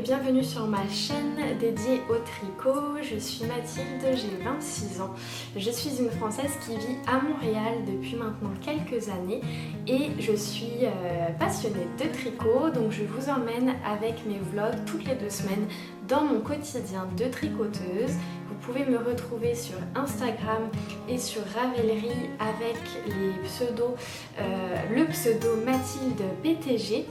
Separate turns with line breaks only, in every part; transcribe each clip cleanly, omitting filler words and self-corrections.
bienvenue sur ma chaîne dédiée au tricot. Je suis Mathilde, j'ai 26 ans. Je suis une Française qui vit à Montréal depuis maintenant quelques années et je suis passionnée de tricot, donc je vous emmène avec mes vlogs toutes les 2 semaines dans mon quotidien de tricoteuse. Vous pouvez me retrouver sur Instagram et sur Ravelry avec le pseudo Mathilde PTG.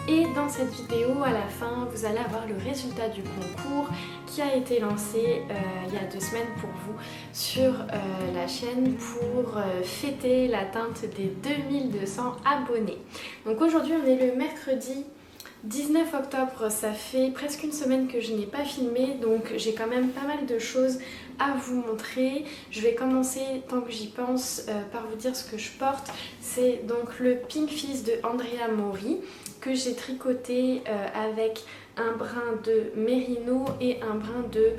Et dans cette vidéo, à la fin, vous allez avoir le résultat du concours qui a été lancé il y a 2 semaines pour vous sur la chaîne pour fêter l'atteinte des 2200 abonnés. Donc aujourd'hui, on est le mercredi 19 octobre, ça fait presque une semaine que je n'ai pas filmé, donc j'ai quand même pas mal de choses à vous montrer. Je vais commencer, tant que j'y pense, par vous dire ce que je porte. C'est donc le Pink Fizz de Andrea Mori que j'ai tricoté avec un brin de mérino et un brin de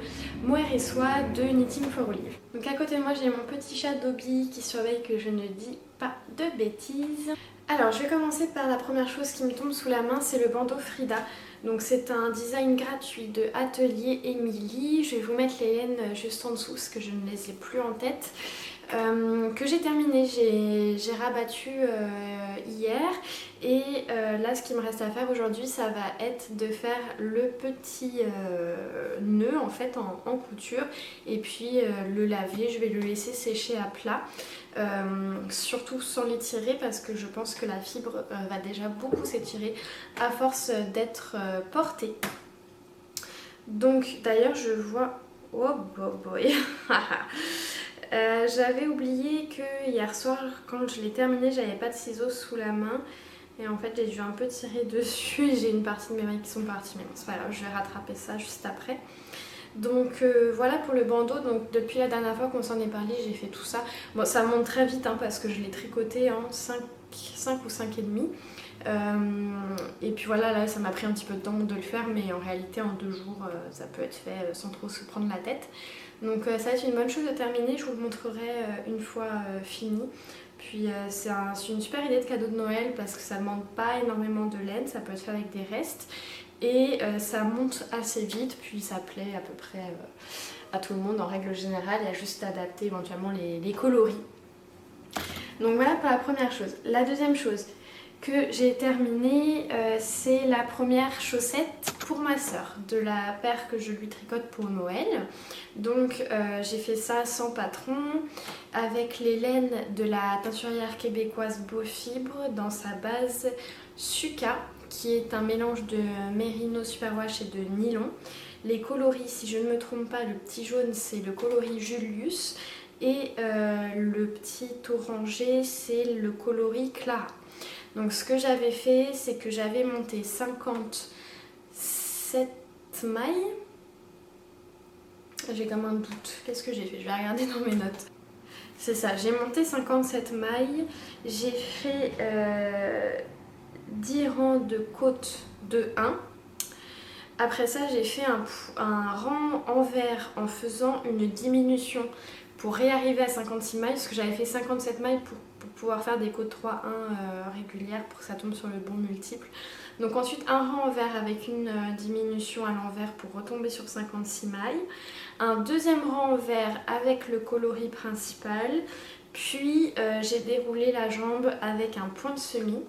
mohair et soie de Knitting for Olive. Donc à côté de moi, j'ai mon petit chat Dobby qui surveille que je ne dis pas de bêtises. Alors je vais commencer par la première chose qui me tombe sous la main, c'est le bandeau Frida. Donc c'est un design gratuit de Atelier Emily. Je vais vous mettre les laines juste en dessous parce que je ne les ai plus en tête. Que j'ai terminé, j'ai rabattu hier et là ce qui me reste à faire aujourd'hui, ça va être de faire le petit nœud en fait en couture et puis le laver. Je vais le laisser sécher à plat, surtout sans l'étirer parce que je pense que la fibre va déjà beaucoup s'étirer à force d'être portée. Donc d'ailleurs je vois... Oh boy. J'avais oublié que hier soir quand je l'ai terminé j'avais pas de ciseaux sous la main et en fait j'ai dû un peu tirer dessus et j'ai une partie de mes mailles qui sont parties, mais bon c'est pas grave, je vais rattraper ça juste après. Donc voilà pour le bandeau. Donc depuis la dernière fois qu'on s'en est parlé, j'ai fait tout ça. Bon, ça monte très vite hein, parce que je l'ai tricoté en 5 ou 5 et demi. Et puis voilà, là ça m'a pris un petit peu de temps de le faire, mais en réalité en 2 jours ça peut être fait sans trop se prendre la tête. Donc ça va être une bonne chose de terminer, je vous le montrerai une fois fini. Puis c'est une super idée de cadeau de Noël parce que ça ne demande pas énormément de laine, ça peut être fait avec des restes. Et ça monte assez vite, puis ça plaît à peu près à tout le monde en règle générale. Il y a juste à adapter éventuellement les coloris. Donc voilà pour la première chose. La deuxième chose que j'ai terminée, c'est la première chaussette pour ma soeur, de la paire que je lui tricote pour Noël. Donc j'ai fait ça sans patron, avec les laines de la teinturière québécoise Beau Fibre dans sa base Suka, qui est un mélange de mérino superwash et de nylon. Les coloris, si je ne me trompe pas, le petit jaune c'est le coloris Julius et le petit orangé c'est le coloris Clara. Donc ce que j'avais fait, c'est que j'avais monté 57 mailles. J'ai comme un doute, qu'est-ce que j'ai fait? Je vais regarder dans mes notes. C'est ça, j'ai monté 57 mailles, j'ai fait 10 rangs de côtes de 1. Après ça, j'ai fait un rang envers en faisant une diminution pour réarriver à 56 mailles, parce que j'avais fait 57 mailles pour pouvoir faire des côtes 3-1 régulières pour que ça tombe sur le bon multiple. Donc ensuite un rang envers avec une diminution à l'envers pour retomber sur 56 mailles. Un deuxième rang envers avec le coloris principal. Puis j'ai déroulé la jambe avec un point de semis.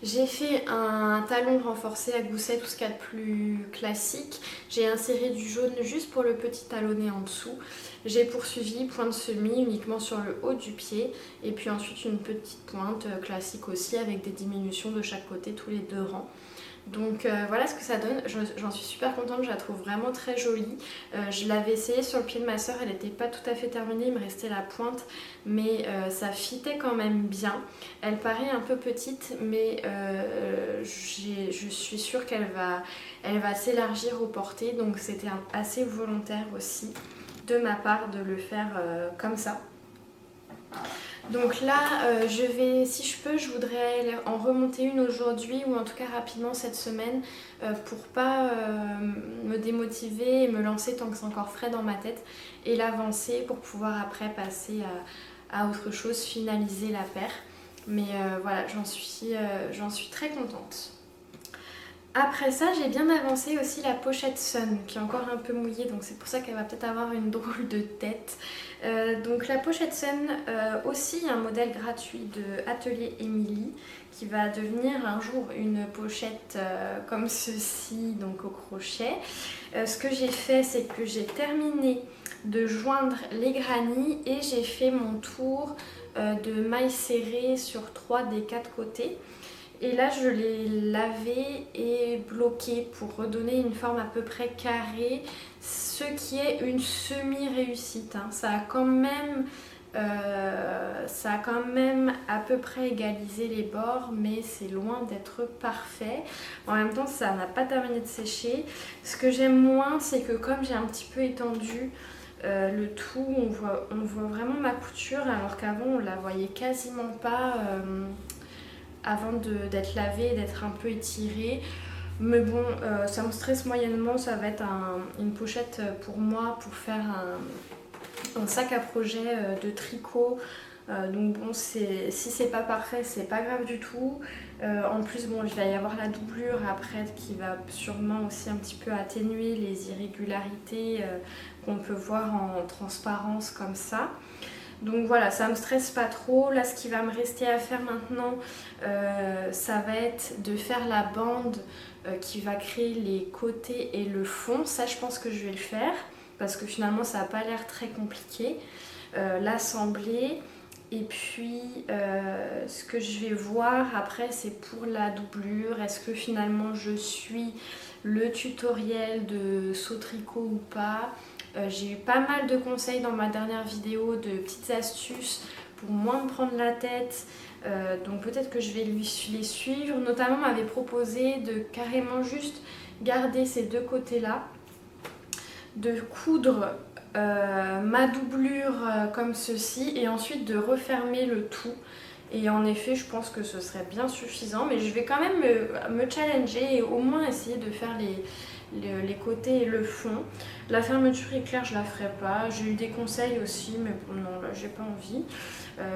J'ai fait un talon renforcé à gousset, tout ce qu'il y a de plus classique. J'ai inséré du jaune juste pour le petit talonnet en dessous. J'ai poursuivi point de semis uniquement sur le haut du pied. Et puis ensuite une petite pointe classique aussi avec des diminutions de chaque côté, tous les 2 rangs. Donc voilà ce que ça donne, j'en suis super contente, je la trouve vraiment très jolie. Je l'avais essayé sur le pied de ma soeur, elle n'était pas tout à fait terminée, il me restait la pointe, mais ça fitait quand même bien. Elle paraît un peu petite, mais je suis sûre qu'elle va s'élargir au porté, donc c'était assez volontaire aussi de ma part de le faire comme ça. Donc là, si je peux, je voudrais en remonter une aujourd'hui ou en tout cas rapidement cette semaine pour pas me démotiver et me lancer tant que c'est encore frais dans ma tête et l'avancer pour pouvoir après passer à autre chose, finaliser la paire. Mais voilà, j'en suis très contente. Après ça, j'ai bien avancé aussi la pochette Sun qui est encore un peu mouillée, donc c'est pour ça qu'elle va peut-être avoir une drôle de tête. Donc la pochette Sun, aussi un modèle gratuit de Atelier Émilie qui va devenir un jour une pochette comme ceci, donc au crochet. Ce que j'ai fait, c'est que j'ai terminé de joindre les granny et j'ai fait mon tour de mailles serrées sur 3 des 4 côtés. Et là, je l'ai lavé et bloqué pour redonner une forme à peu près carrée, ce qui est une semi-réussite. Hein. Ça a quand même à peu près égalisé les bords, mais c'est loin d'être parfait. En même temps, ça n'a pas terminé de sécher. Ce que j'aime moins, c'est que comme j'ai un petit peu étendu le tout, on voit vraiment ma couture, alors qu'avant, on la voyait quasiment pas. Avant d'être lavée et d'être un peu étirée. Mais bon, ça me stresse moyennement, ça va être une pochette pour moi pour faire un sac à projet de tricot. Donc bon, si c'est pas parfait, c'est pas grave du tout. En plus, bon, il va y avoir la doublure après qui va sûrement aussi un petit peu atténuer les irrégularités qu'on peut voir en transparence comme ça. Donc voilà, ça me stresse pas trop. Là, ce qui va me rester à faire maintenant, ça va être de faire la bande qui va créer les côtés et le fond. Ça, je pense que je vais le faire parce que finalement, ça n'a pas l'air très compliqué. L'assembler. Et puis, ce que je vais voir après, c'est pour la doublure. Est-ce que finalement, je suis le tutoriel de saut tricot ou pas? J'ai eu pas mal de conseils dans ma dernière vidéo, de petites astuces pour moins me prendre la tête. Donc peut-être que je vais les suivre. Notamment, on m'avait proposé de carrément juste garder ces deux côtés-là, de coudre ma doublure comme ceci et ensuite de refermer le tout. Et en effet, je pense que ce serait bien suffisant, mais je vais quand même me challenger et au moins essayer de faire les côtés et le fond. La fermeture éclair, je la ferai pas. J'ai eu des conseils aussi, mais bon, non, là, j'ai pas envie.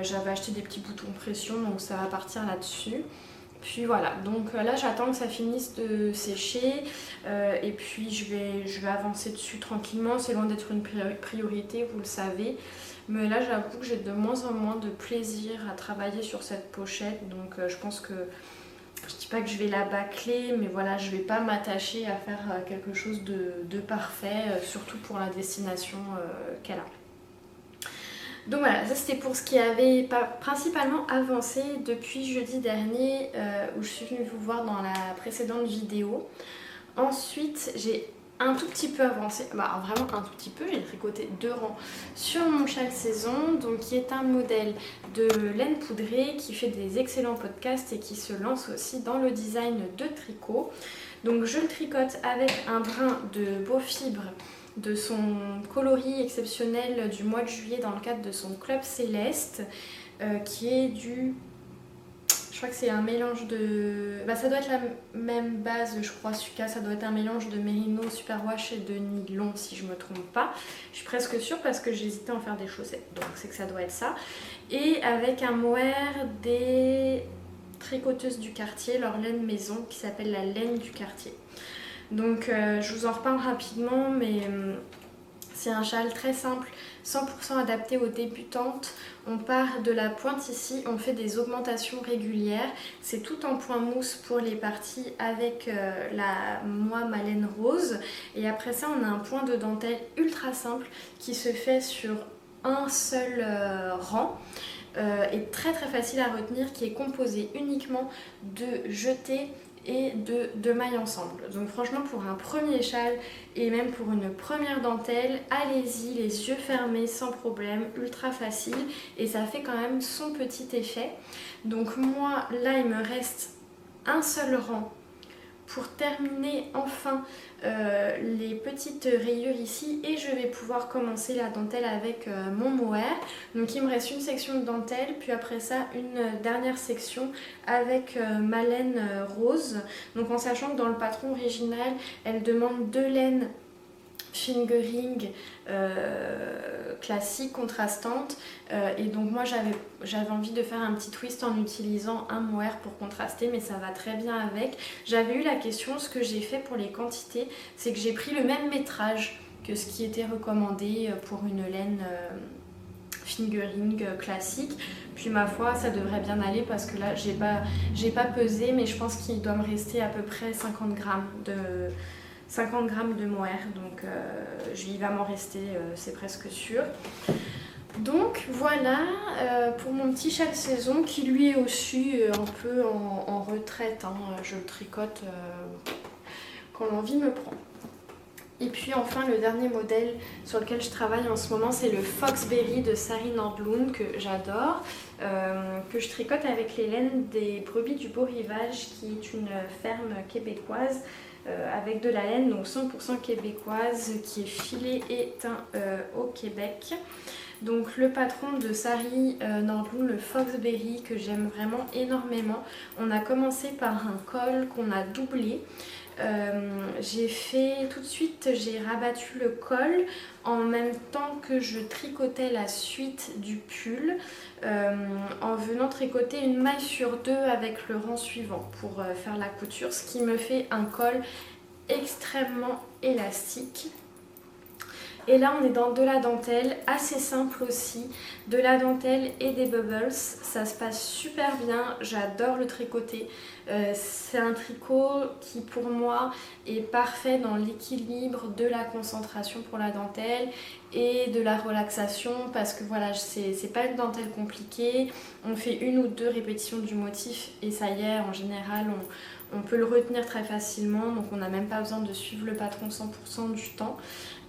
J'avais acheté des petits boutons pression, donc ça va partir là-dessus. Puis voilà, donc là j'attends que ça finisse de sécher et puis je vais avancer dessus tranquillement. C'est loin d'être une priorité, vous le savez. Mais là j'avoue que j'ai de moins en moins de plaisir à travailler sur cette pochette. Donc je pense que, je dis pas que je vais la bâcler, mais voilà, je vais pas m'attacher à faire quelque chose de parfait, surtout pour la destination qu'elle a. Donc voilà, ça c'était pour ce qui avait principalement avancé depuis jeudi dernier où je suis venue vous voir dans la précédente vidéo. Ensuite, j'ai un tout petit peu avancé, vraiment un tout petit peu, j'ai tricoté 2 rangs sur mon châle saison, donc qui est un modèle de laine poudrée qui fait des excellents podcasts et qui se lance aussi dans le design de tricot. Donc je le tricote avec un brin de beau fibre de son coloris exceptionnel du mois de juillet dans le cadre de son club céleste qui est du... Je crois que c'est un mélange de... ça doit être la même base, je crois, Suka. Ça doit être un mélange de mérino, superwash et de nylon, si je me trompe pas. Je suis presque sûre parce que j'hésitais à en faire des chaussettes. Donc c'est que ça doit être ça. Et avec un mohair des tricoteuses du quartier, leur laine maison, qui s'appelle la laine du quartier. Donc je vous en reparle rapidement, mais c'est un châle très simple, 100% adapté aux débutantes. On part de la pointe ici, on fait des augmentations régulières. C'est tout en point mousse pour les parties avec ma laine rose. Et après ça, on a un point de dentelle ultra simple qui se fait sur un seul rang. Et très très facile à retenir, qui est composé uniquement de jetés et de mailles ensemble. Donc franchement, pour un premier châle et même pour une première dentelle, allez-y les yeux fermés sans problème, ultra facile et ça fait quand même son petit effet. Donc moi là il me reste un seul rang pour terminer enfin les petites rayures ici et je vais pouvoir commencer la dentelle avec mon mohair. Donc il me reste une section de dentelle, puis après ça une dernière section avec ma laine rose. Donc en sachant que dans le patron original elle demande 2 laines fingering classique, contrastante, et donc moi j'avais envie de faire un petit twist en utilisant un mohair pour contraster, mais ça va très bien avec. J'avais eu la question, ce que j'ai fait pour les quantités, c'est que j'ai pris le même métrage que ce qui était recommandé pour une laine fingering classique, puis ma foi ça devrait bien aller parce que là j'ai pas pesé, mais je pense qu'il doit me rester à peu près 50 grammes de mohair, donc il va m'en rester, c'est presque sûr. Donc voilà pour mon petit châle saison qui lui est aussi un peu en retraite, hein. Je le tricote quand l'envie me prend. Et puis enfin le dernier modèle sur lequel je travaille en ce moment, c'est le Foxberry de Sari Nordlund que j'adore, que je tricote avec les laines des Brebis du Beau Rivage, qui est une ferme québécoise avec de la laine donc 100% québécoise qui est filée et teint au Québec. Donc le patron de Sari Nordlund, le Foxberry, que j'aime vraiment énormément. On a commencé par un col qu'on a doublé. J'ai fait tout de suite, j'ai rabattu le col en même temps que je tricotais la suite du pull, en venant tricoter une maille sur deux avec le rang suivant pour faire la couture, ce qui me fait un col extrêmement élastique. Et là on est dans de la dentelle, assez simple aussi, de la dentelle et des bubbles, ça se passe super bien, j'adore le tricoter. C'est un tricot qui pour moi est parfait dans l'équilibre de la concentration pour la dentelle et de la relaxation, parce que voilà, c'est pas une dentelle compliquée, on fait une ou deux répétitions du motif et ça y est, en général on peut le retenir très facilement, donc on n'a même pas besoin de suivre le patron 100% du temps.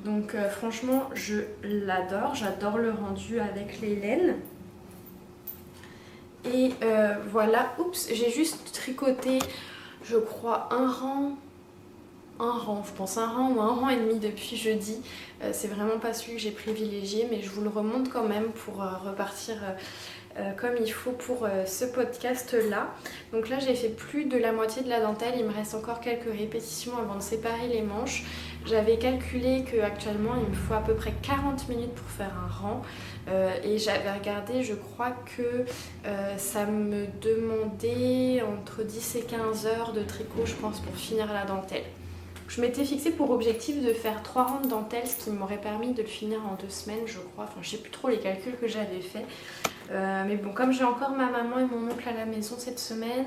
Donc franchement je l'adore, j'adore le rendu avec les laines. Et voilà, oups, j'ai juste tricoté je crois un rang, je pense un rang ou un rang et demi depuis jeudi. C'est vraiment pas celui que j'ai privilégié, mais je vous le remonte quand même pour repartir comme il faut pour ce podcast là. Donc là j'ai fait plus de la moitié de la dentelle, il me reste encore quelques répétitions avant de séparer les manches. J'avais calculé qu'actuellement il me faut à peu près 40 minutes pour faire un rang, et j'avais regardé, je crois que ça me demandait entre 10 et 15 heures de tricot je pense pour finir la dentelle. Je m'étais fixé pour objectif de faire 3 rangs de dentelle, ce qui m'aurait permis de le finir en 2 semaines je crois, enfin je sais plus trop les calculs que j'avais fait. Mais bon, comme j'ai encore ma maman et mon oncle à la maison cette semaine,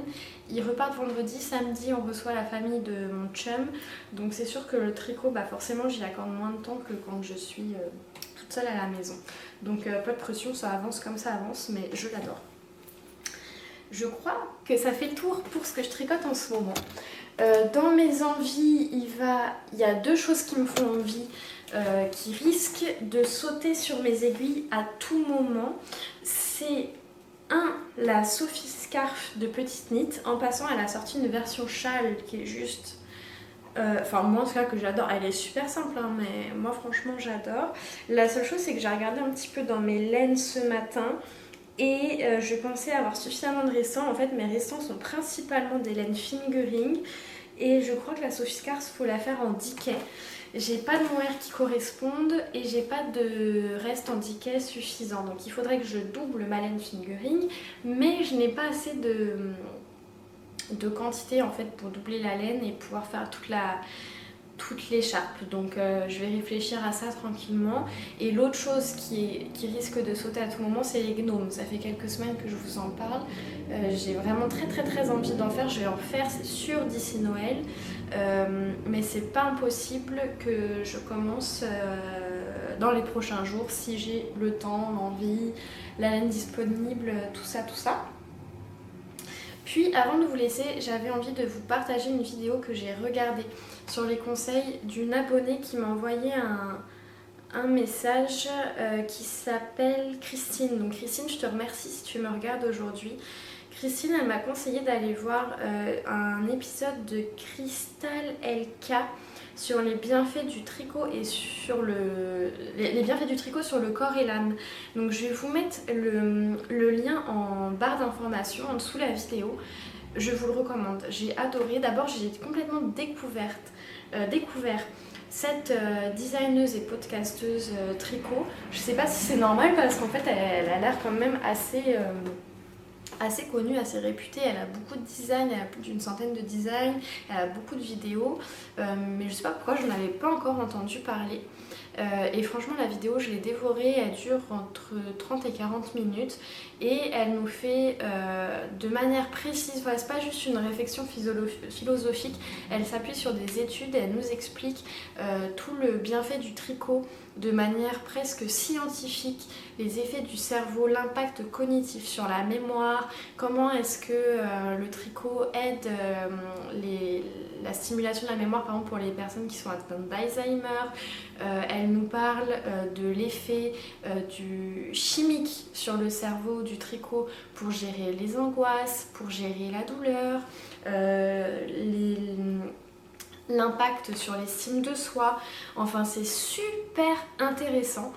ils repartent vendredi, samedi on reçoit la famille de mon chum, donc c'est sûr que le tricot, bah forcément j'y accorde moins de temps que quand je suis toute seule à la maison. Donc pas de pression, ça avance comme ça avance, mais je l'adore. Je crois que ça fait le tour pour ce que je tricote en ce moment. Dans mes envies, il y a 2 choses qui me font envie, qui risquent de sauter sur mes aiguilles à tout moment. C'est la Sophie Scarf de Petite Knit. En passant, elle a sorti une version châle qui est juste... Enfin moi en tout cas que j'adore, elle est super simple hein, mais moi franchement j'adore. La seule chose c'est que j'ai regardé un petit peu dans mes laines ce matin et je pensais avoir suffisamment de restants. En fait mes restants sont principalement des laines fingering et je crois que la Sophie Scarf faut la faire en diquet. J'ai pas de mohair qui correspondent et j'ai pas de reste en diquet suffisant, donc il faudrait que je double ma laine fingering, mais je n'ai pas assez de quantité en fait pour doubler la laine et pouvoir faire toute l'écharpe, donc je vais réfléchir à ça tranquillement. Et l'autre chose qui risque de sauter à tout moment, c'est les gnomes. Ça fait quelques semaines que je vous en parle, j'ai vraiment très envie d'en faire. Je vais en faire, c'est sûr, d'ici Noël, mais c'est pas impossible que je commence dans les prochains jours si j'ai le temps, l'envie, la laine disponible, tout ça. Puis avant de vous laisser, j'avais envie de vous partager une vidéo que j'ai regardée sur les conseils d'une abonnée qui m'a envoyé un message qui s'appelle Christine. Donc Christine, je te remercie si tu me regardes aujourd'hui. Christine, elle m'a conseillé d'aller voir un épisode de Crystal LK sur les bienfaits du tricot et sur les bienfaits du tricot sur le corps et l'âme. Donc je vais vous mettre le lien en barre d'informations en dessous de la vidéo. Je vous le recommande, j'ai adoré. D'abord j'ai complètement découvert cette designeuse et podcasteuse tricot. Je sais pas si c'est normal parce qu'en fait elle a l'air quand même assez connue, assez réputée. Elle a beaucoup de designs, elle a plus d'une centaine de designs, elle a beaucoup de vidéos, mais je sais pas pourquoi je n'en avais pas encore entendu parler. Et franchement la vidéo je l'ai dévorée, elle dure entre 30 et 40 minutes et elle nous fait de manière précise, voilà, c'est pas juste une réflexion philosophique, elle s'appuie sur des études et elle nous explique tout le bienfait du tricot de manière presque scientifique, les effets du cerveau, l'impact cognitif sur la mémoire, comment est-ce que le tricot aide la stimulation de la mémoire, par exemple pour les personnes qui sont atteintes d'Alzheimer. Elle nous parle de l'effet du chimique sur le cerveau du tricot pour gérer les angoisses, pour gérer la douleur, l'impact sur l'estime de soi. Enfin, c'est super intéressant.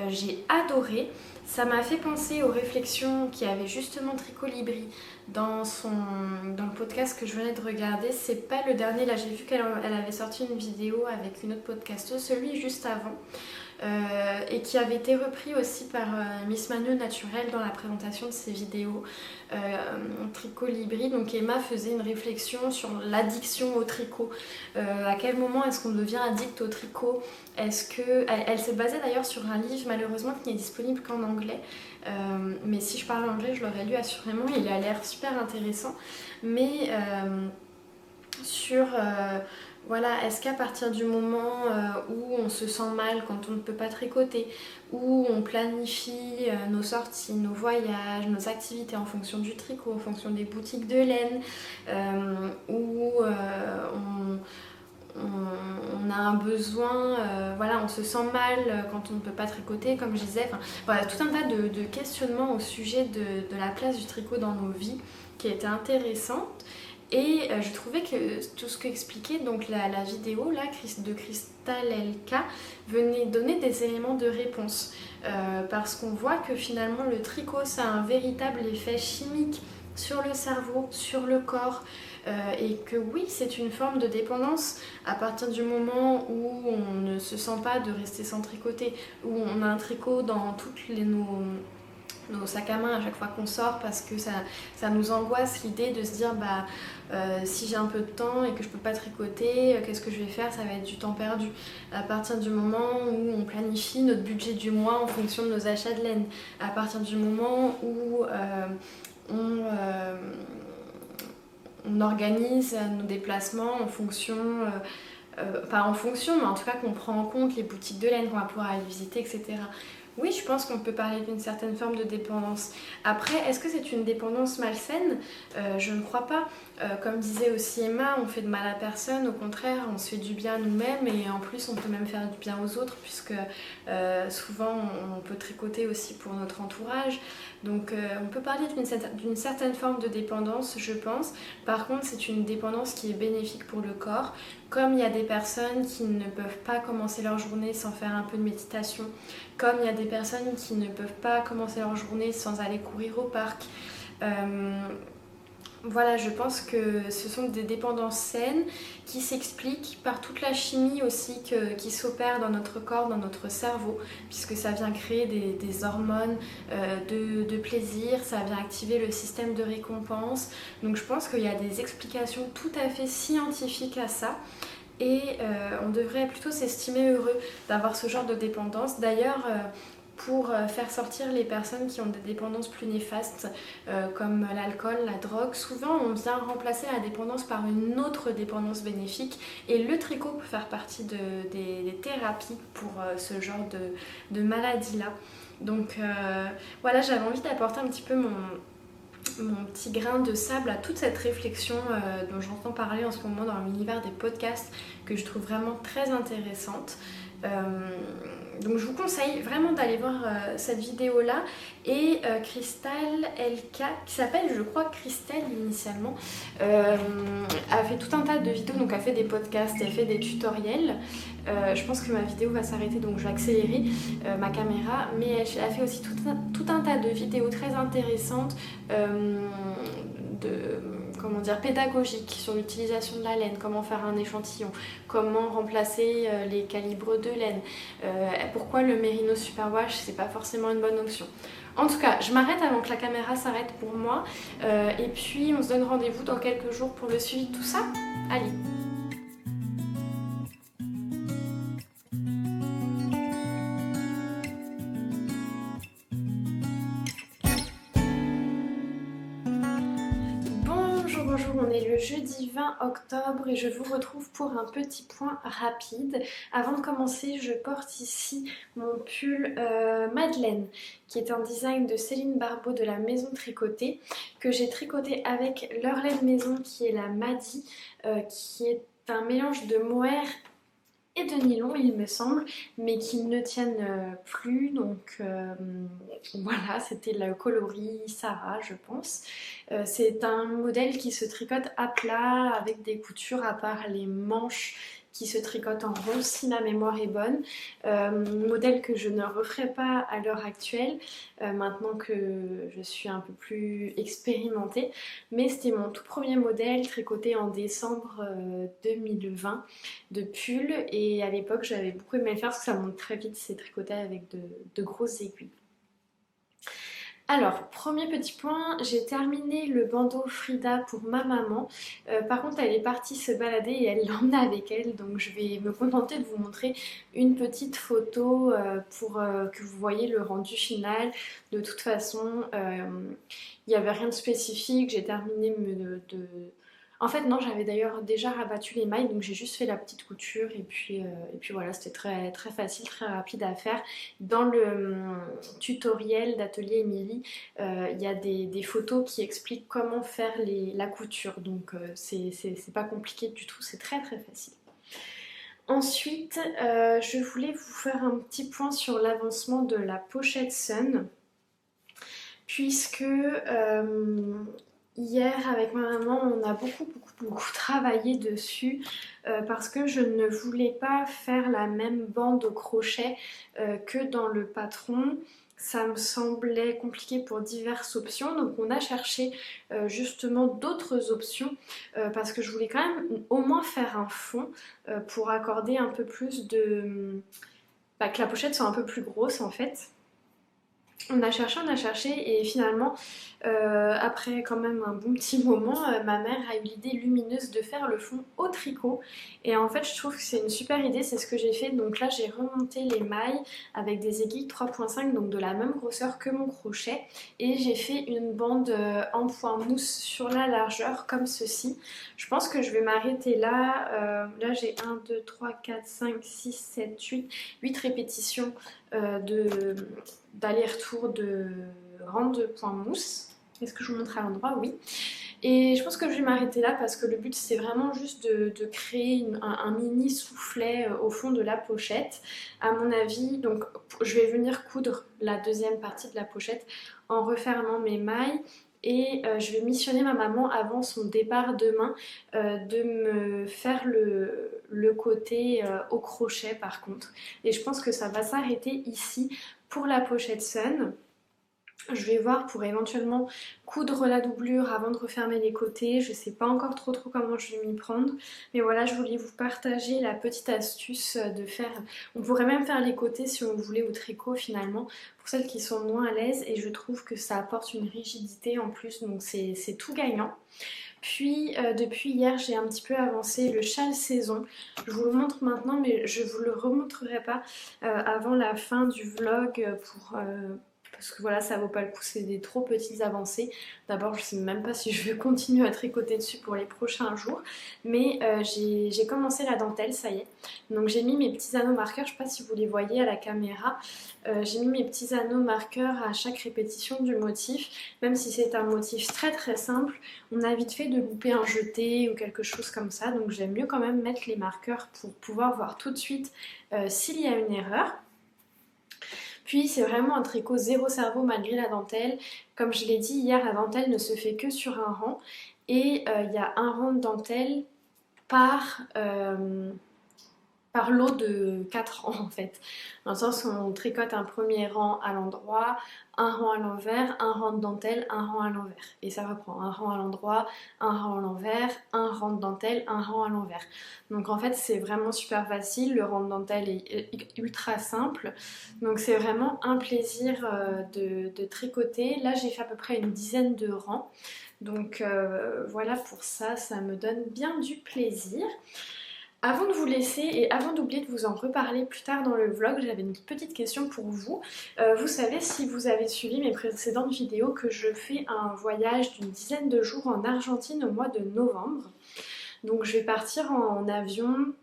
J'ai adoré. Ça m'a fait penser aux réflexions qu'il y avait justement Tricolibri dans le podcast que je venais de regarder. C'est pas le dernier, là j'ai vu qu'elle avait sorti une vidéo avec une autre podcasteuse, celui juste avant. Et qui avait été repris aussi par Miss Manu Naturel dans la présentation de ses vidéos Tricolibri. Donc Emma faisait une réflexion sur l'addiction au tricot. À quel moment est-ce qu'on devient addict au tricot? Est-ce que elle s'est basée d'ailleurs sur un livre malheureusement qui n'est disponible qu'en anglais. Mais si je parle anglais, je l'aurais lu assurément. Il a l'air super intéressant. Mais sur voilà, est-ce qu'à partir du moment où on se sent mal quand on ne peut pas tricoter, où on planifie nos sorties, nos voyages, nos activités en fonction du tricot, en fonction des boutiques de laine, où on a un besoin, voilà, on se sent mal quand on ne peut pas tricoter, comme je disais. Enfin, voilà, tout un tas de questionnements au sujet de la place du tricot dans nos vies qui étaient intéressantes. Et je trouvais que tout ce qu'expliquait donc la vidéo là, de Crystal LK venait donner des éléments de réponse. Parce qu'on voit que finalement le tricot ça a un véritable effet chimique sur le cerveau, sur le corps. Et que oui, c'est une forme de dépendance à partir du moment où on ne se sent pas de rester sans tricoter, où on a un tricot dans toutes nos sacs à main à chaque fois qu'on sort parce que ça nous angoisse l'idée de se dire si j'ai un peu de temps et que je peux pas tricoter, qu'est-ce que je vais faire? Ça va être du temps perdu. À partir du moment où on planifie notre budget du mois en fonction de nos achats de laine, à partir du moment où on organise nos déplacements en fonction, pas en fonction, mais en tout cas qu'on prend en compte les boutiques de laine qu'on va pouvoir aller visiter, etc. Oui, je pense qu'on peut parler d'une certaine forme de dépendance. Après, est-ce que c'est une dépendance malsaine? Je ne crois pas. Comme disait aussi Emma, on fait de mal à personne, au contraire, on se fait du bien à nous-mêmes et en plus on peut même faire du bien aux autres puisque souvent on peut tricoter aussi pour notre entourage. Donc on peut parler d'une certaine forme de dépendance, je pense. Par contre, c'est une dépendance qui est bénéfique pour le corps. Comme il y a des personnes qui ne peuvent pas commencer leur journée sans faire un peu de méditation, comme il y a des personnes qui ne peuvent pas commencer leur journée sans aller courir au parc. Voilà, je pense que ce sont des dépendances saines qui s'expliquent par toute la chimie aussi qui s'opère dans notre corps, dans notre cerveau, puisque ça vient créer des hormones de plaisir, ça vient activer le système de récompense. Donc je pense qu'il y a des explications tout à fait scientifiques à ça. Et on devrait plutôt s'estimer heureux d'avoir ce genre de dépendance. D'ailleurs, pour faire sortir les personnes qui ont des dépendances plus néfastes comme l'alcool, la drogue, souvent on vient remplacer la dépendance par une autre dépendance bénéfique et le tricot peut faire partie des thérapies pour ce genre de maladie-là. Donc voilà, j'avais envie d'apporter un petit peu mon petit grain de sable à toute cette réflexion dont j'entends parler en ce moment dans l'univers des podcasts que je trouve vraiment très intéressante. Donc je vous conseille vraiment d'aller voir cette vidéo là et Crystal LK qui s'appelle je crois Christelle initialement a fait tout un tas de vidéos, donc elle fait des podcasts, elle fait des tutoriels. Je pense que ma vidéo va s'arrêter donc je vais accélérer ma caméra, mais elle a fait aussi tout un tas de vidéos très intéressantes comment dire, pédagogique sur l'utilisation de la laine, comment faire un échantillon, comment remplacer les calibres de laine, pourquoi le Merino Superwash c'est pas forcément une bonne option. En tout cas, je m'arrête avant que la caméra s'arrête pour moi et puis on se donne rendez-vous dans quelques jours pour le suivi de tout ça. Allez! Bonjour, on est le jeudi 20 octobre et je vous retrouve pour un petit point rapide. Avant de commencer, je porte ici mon pull Madeleine, qui est un design de Céline Barbeau de la Maison Tricotée, que j'ai tricoté avec leur laine maison qui est la Madi, qui est un mélange de mohair et de nylon il me semble, mais qui ne tiennent plus, donc voilà, c'était le coloris Sarah je pense. C'est un modèle qui se tricote à plat avec des coutures à part les manches qui se tricotent en rond si ma mémoire est bonne. Modèle que je ne referai pas à l'heure actuelle, maintenant que je suis un peu plus expérimentée, mais c'était mon tout premier modèle tricoté en décembre 2020 de pull, et à l'époque j'avais beaucoup aimé le faire parce que ça monte très vite, c'est tricoté avec de grosses aiguilles. Alors, premier petit point, j'ai terminé le bandeau Frida pour ma maman. Par contre, elle est partie se balader et elle l'emmène avec elle, donc je vais me contenter de vous montrer une petite photo pour que vous voyez le rendu final. De toute façon, il n'y avait rien de spécifique, j'ai terminé En fait non, j'avais d'ailleurs déjà rabattu les mailles, donc j'ai juste fait la petite couture et puis voilà, c'était très, très facile, très rapide à faire. Dans le tutoriel d'Atelier Émilie, il y a des photos qui expliquent comment faire la couture, donc c'est pas compliqué du tout, c'est très très facile. Ensuite, je voulais vous faire un petit point sur l'avancement de la pochette Sun, puisque hier avec ma maman on a beaucoup travaillé dessus parce que je ne voulais pas faire la même bande au crochet que dans le patron. Ça me semblait compliqué pour diverses options, donc on a cherché justement d'autres options parce que je voulais quand même au moins faire un fond pour accorder un peu plus de... que la pochette soit un peu plus grosse en fait. On a cherché et finalement, après quand même un bon petit moment, ma mère a eu l'idée lumineuse de faire le fond au tricot. Et en fait, je trouve que c'est une super idée, c'est ce que j'ai fait. Donc là, j'ai remonté les mailles avec des aiguilles 3,5, donc de la même grosseur que mon crochet. Et j'ai fait une bande en point mousse sur la largeur, comme ceci. Je pense que je vais m'arrêter là. Là, j'ai 1, 2, 3, 4, 5, 6, 7, 8 répétitions d'aller-retour de rang de point mousse. Est-ce que je vous montre à l'endroit? Oui. Et je pense que je vais m'arrêter là parce que le but c'est vraiment juste de créer un mini soufflet au fond de la pochette. À mon avis, donc je vais venir coudre la deuxième partie de la pochette en refermant mes mailles. Et je vais missionner ma maman avant son départ demain de me faire le côté au crochet par contre. Et je pense que ça va s'arrêter ici pour la pochette Sun. Je vais voir pour éventuellement coudre la doublure avant de refermer les côtés. Je sais pas encore trop comment je vais m'y prendre. Mais voilà, je voulais vous partager la petite astuce de faire... On pourrait même faire les côtés si on voulait au tricot finalement, pour celles qui sont moins à l'aise. Et je trouve que ça apporte une rigidité en plus, donc c'est tout gagnant. Puis depuis hier j'ai un petit peu avancé le châle saison. Je vous le montre maintenant mais je vous le remontrerai pas avant la fin du vlog parce que voilà, ça vaut pas le coup, c'est des trop petites avancées. D'abord, je sais même pas si je vais continuer à tricoter dessus pour les prochains jours. Mais j'ai commencé la dentelle, ça y est. Donc j'ai mis mes petits anneaux marqueurs, je sais pas si vous les voyez à la caméra. J'ai mis mes petits anneaux marqueurs à chaque répétition du motif. Même si c'est un motif très très simple, on a vite fait de louper un jeté ou quelque chose comme ça. Donc j'aime mieux quand même mettre les marqueurs pour pouvoir voir tout de suite s'il y a une erreur. Puis c'est vraiment un tricot zéro cerveau malgré la dentelle. Comme je l'ai dit hier, la dentelle ne se fait que sur un rang. Et il y a un rang de dentelle par par lot de 4 rangs en fait. Dans le sens où on tricote un premier rang à l'endroit, un rang à l'envers, un rang de dentelle, un rang à l'envers. Et ça reprend un rang à l'endroit, un rang à l'envers, un rang de dentelle, un rang à l'envers. Donc en fait c'est vraiment super facile, le rang de dentelle est ultra simple. Donc c'est vraiment un plaisir de tricoter. Là j'ai fait à peu près une dizaine de rangs. Donc voilà pour ça, ça me donne bien du plaisir. Avant de vous laisser et avant d'oublier de vous en reparler plus tard dans le vlog, j'avais une petite question pour vous. Vous savez, si vous avez suivi mes précédentes vidéos, que je fais un voyage d'une dizaine de jours en Argentine au mois de novembre. Donc je vais partir en avion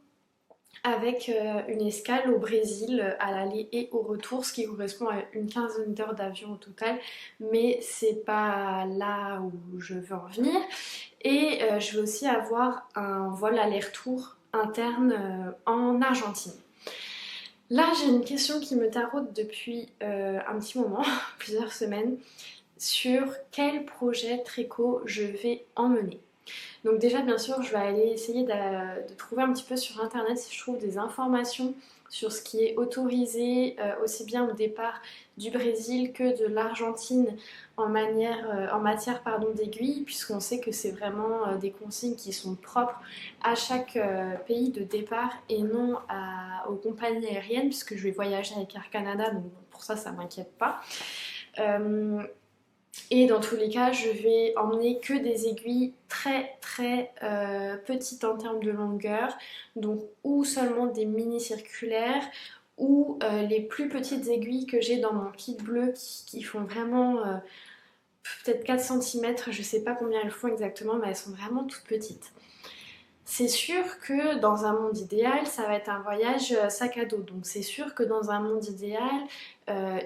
avec une escale au Brésil à l'aller et au retour, ce qui correspond à une quinzaine d'heures d'avion au total, mais c'est pas là où je veux en venir. Et je vais aussi avoir un vol aller-retour interne en Argentine. Là j'ai une question qui me taraude depuis un petit moment, plusieurs semaines, sur quel projet tricot je vais emmener. Donc déjà bien sûr je vais aller essayer de trouver un petit peu sur internet si je trouve des informations sur ce qui est autorisé aussi bien au départ du Brésil que de l'Argentine en matière d'aiguilles, puisqu'on sait que c'est vraiment des consignes qui sont propres à chaque pays de départ et non aux compagnies aériennes, puisque je vais voyager avec Air Canada, donc pour ça ça m'inquiète pas. Et dans tous les cas, je vais emmener que des aiguilles très petites en termes de longueur, donc ou seulement des mini circulaires ou les plus petites aiguilles que j'ai dans mon kit bleu qui font vraiment peut-être 4 cm, je sais pas combien elles font exactement, mais elles sont vraiment toutes petites. C'est sûr que dans un monde idéal, ça va être un voyage sac à dos. Donc c'est sûr que dans un monde idéal,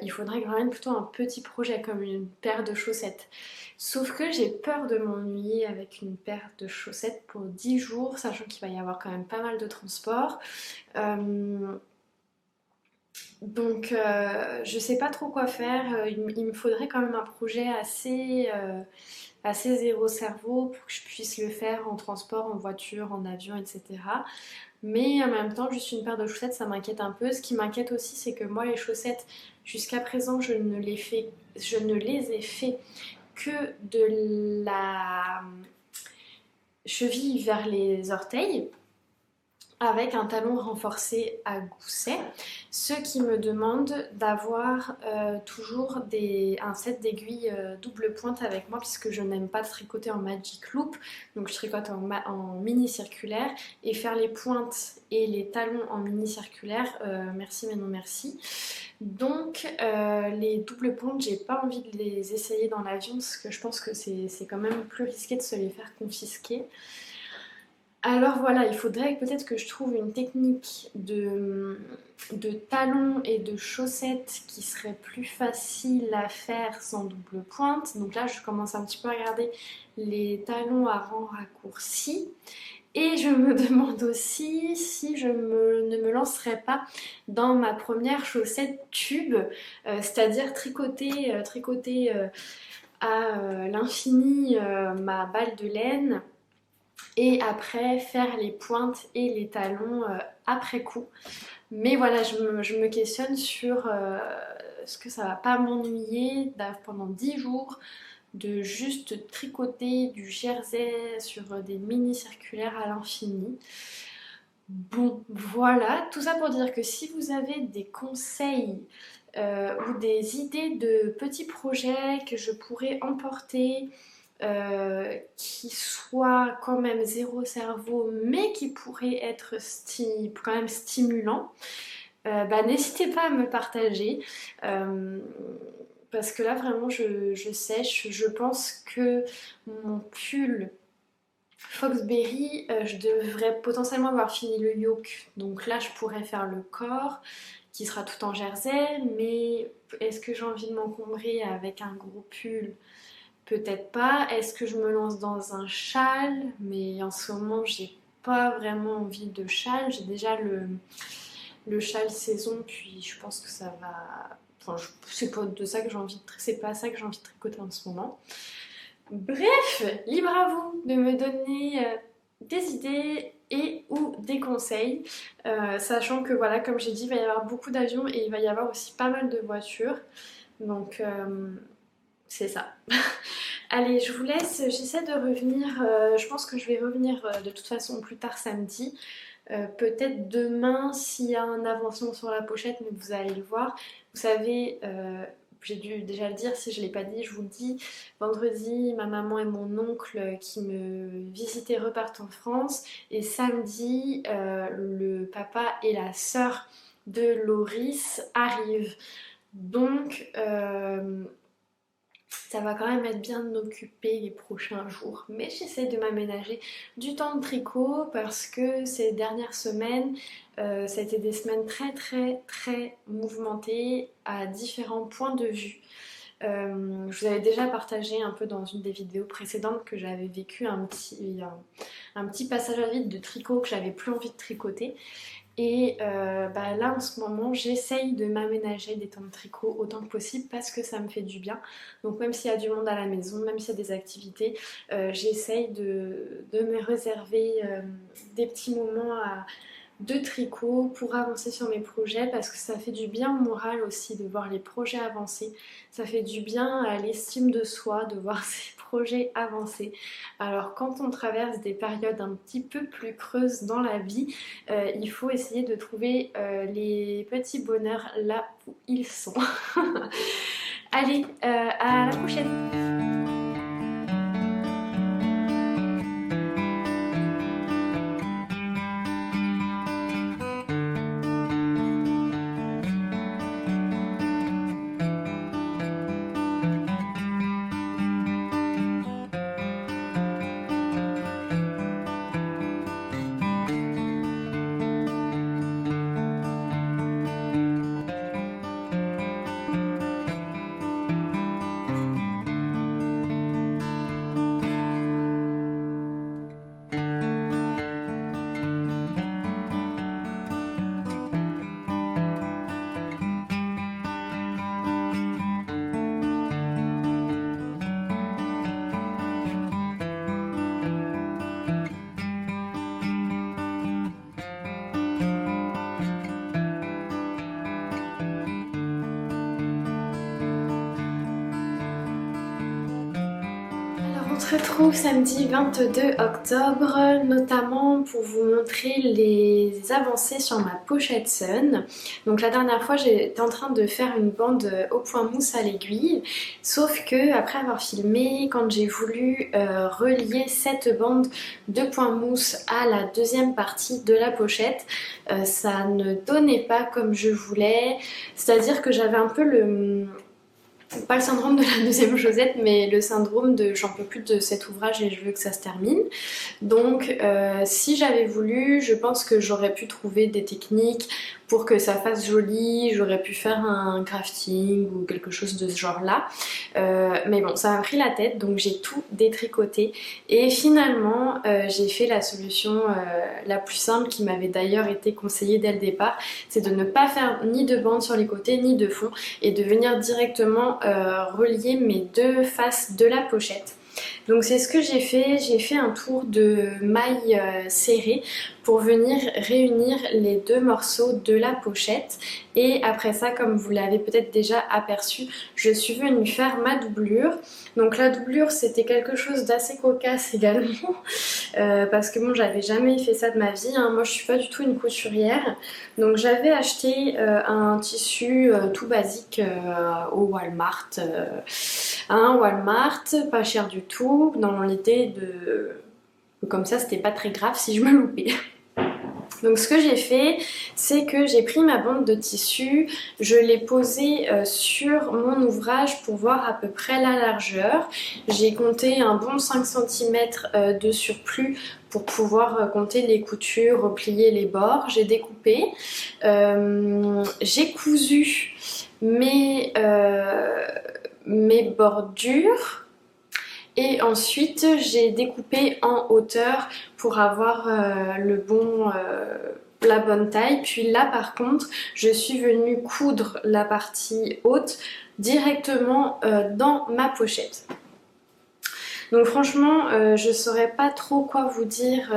il faudrait quand même plutôt un petit projet comme une paire de chaussettes. Sauf que j'ai peur de m'ennuyer avec une paire de chaussettes pour 10 jours, sachant qu'il va y avoir quand même pas mal de transport. Donc je sais pas trop quoi faire. Il me faudrait quand même un projet assez zéro cerveau pour que je puisse le faire en transport, en voiture, en avion, etc. Mais en même temps, juste une paire de chaussettes, ça m'inquiète un peu. Ce qui m'inquiète aussi, c'est que moi, les chaussettes, jusqu'à présent, je ne les ai fait que de la cheville vers les orteils, avec un talon renforcé à gousset, ce qui me demande d'avoir toujours un set d'aiguilles double pointe avec moi, puisque je n'aime pas tricoter en magic loop, donc je tricote en mini circulaire, et faire les pointes et les talons en mini circulaire, merci mais non merci. Donc les doubles pointes, j'ai pas envie de les essayer dans l'avion, parce que je pense que c'est quand même plus risqué de se les faire confisquer. Alors voilà, il faudrait peut-être que je trouve une technique de talons et de chaussettes qui serait plus facile à faire sans double pointe. Donc là, je commence un petit peu à regarder les talons à rang raccourci. Et je me demande aussi si je ne me lancerais pas dans ma première chaussette tube, c'est-à-dire tricoter à l'infini ma balle de laine, et après faire les pointes et les talons après coup. Mais voilà, je me questionne sur ce que ça va pas m'ennuyer pendant 10 jours de juste tricoter du jersey sur des mini circulaires à l'infini. Bon, voilà, tout ça pour dire que si vous avez des conseils ou des idées de petits projets que je pourrais emporter, qui soit quand même zéro cerveau mais qui pourrait être quand même stimulant, n'hésitez pas à me partager, parce que là vraiment je sèche. Je pense que mon pull Foxberry, je devrais potentiellement avoir fini le yoke, donc là je pourrais faire le corps qui sera tout en jersey, mais est-ce que j'ai envie de m'encombrer avec un gros pull? Peut-être pas. Est-ce que je me lance dans un châle? Mais en ce moment, j'ai pas vraiment envie de châle. J'ai déjà le châle saison, puis je pense que ça va. Enfin, c'est pas ça que j'ai envie c'est pas ça que j'ai envie de tricoter en ce moment. Bref, libre à vous de me donner des idées et ou des conseils, sachant que voilà, comme j'ai dit, il va y avoir beaucoup d'avions et il va y avoir aussi pas mal de voitures. Donc c'est ça. Allez, je vous laisse, j'essaie de revenir, je pense que je vais revenir de toute façon plus tard samedi. Peut-être demain s'il y a un avancement sur la pochette, mais vous allez le voir. Vous savez, j'ai dû déjà le dire, si je ne l'ai pas dit, je vous le dis. Vendredi, ma maman et mon oncle qui me visitaient repartent en France. Et samedi, le papa et la sœur de Loris arrivent. Donc, ça va quand même être bien occupé les prochains jours. Mais j'essaie de m'aménager du temps de tricot parce que ces dernières semaines, ça a été des semaines très mouvementées à différents points de vue. Je vous avais déjà partagé un peu dans une des vidéos précédentes que j'avais vécu un petit passage à vide de tricot, que j'avais plus envie de tricoter. Et là en ce moment j'essaye de m'aménager des temps de tricot autant que possible parce que ça me fait du bien. Donc même s'il y a du monde à la maison, même s'il y a des activités, j'essaye de me réserver des petits moments de tricot pour avancer sur mes projets parce que ça fait du bien au moral aussi de voir les projets avancer. Ça fait du bien à l'estime de soi de voir ses projets avancer. Alors quand on traverse des périodes un petit peu plus creuses dans la vie, il faut essayer de trouver les petits bonheurs là où ils sont. Allez, à la prochaine! On se retrouve samedi 22 octobre, notamment pour vous montrer les avancées sur ma pochette Sun. Donc la dernière fois j'étais en train de faire une bande au point mousse à l'aiguille, sauf que après avoir filmé, quand j'ai voulu relier cette bande de point mousse à la deuxième partie de la pochette, ça ne donnait pas comme je voulais, c'est-à-dire que j'avais un peu pas le syndrome de la deuxième Josette, mais le syndrome de j'en peux plus de cet ouvrage et je veux que ça se termine. Donc si j'avais voulu, je pense que j'aurais pu trouver des techniques pour que ça fasse joli, j'aurais pu faire un crafting ou quelque chose de ce genre là. Mais bon, ça m'a pris la tête, donc j'ai tout détricoté et finalement j'ai fait la solution la plus simple qui m'avait d'ailleurs été conseillée dès le départ, c'est de ne pas faire ni de bande sur les côtés ni de fond et de venir directement relier mes deux faces de la pochette. Donc c'est ce que j'ai fait un tour de mailles serrées pour venir réunir les deux morceaux de la pochette et après ça, comme vous l'avez peut-être déjà aperçu, je suis venue faire ma doublure. Donc la doublure c'était quelque chose d'assez cocasse également parce que bon, j'avais jamais fait ça de ma vie, hein. Moi je suis pas du tout une couturière, donc j'avais acheté un tissu tout basique au Walmart, pas cher du tout, dans l'idée de comme ça c'était pas très grave si je me loupais. Donc ce que j'ai fait, c'est que j'ai pris ma bande de tissu, je l'ai posée sur mon ouvrage pour voir à peu près la largeur. J'ai compté un bon 5 cm de surplus pour pouvoir compter les coutures, replier les bords. J'ai découpé, j'ai cousu mes bordures. Et ensuite j'ai découpé en hauteur pour avoir la bonne taille. Puis là par contre je suis venue coudre la partie haute directement dans ma pochette. Donc franchement, je saurais pas trop quoi vous dire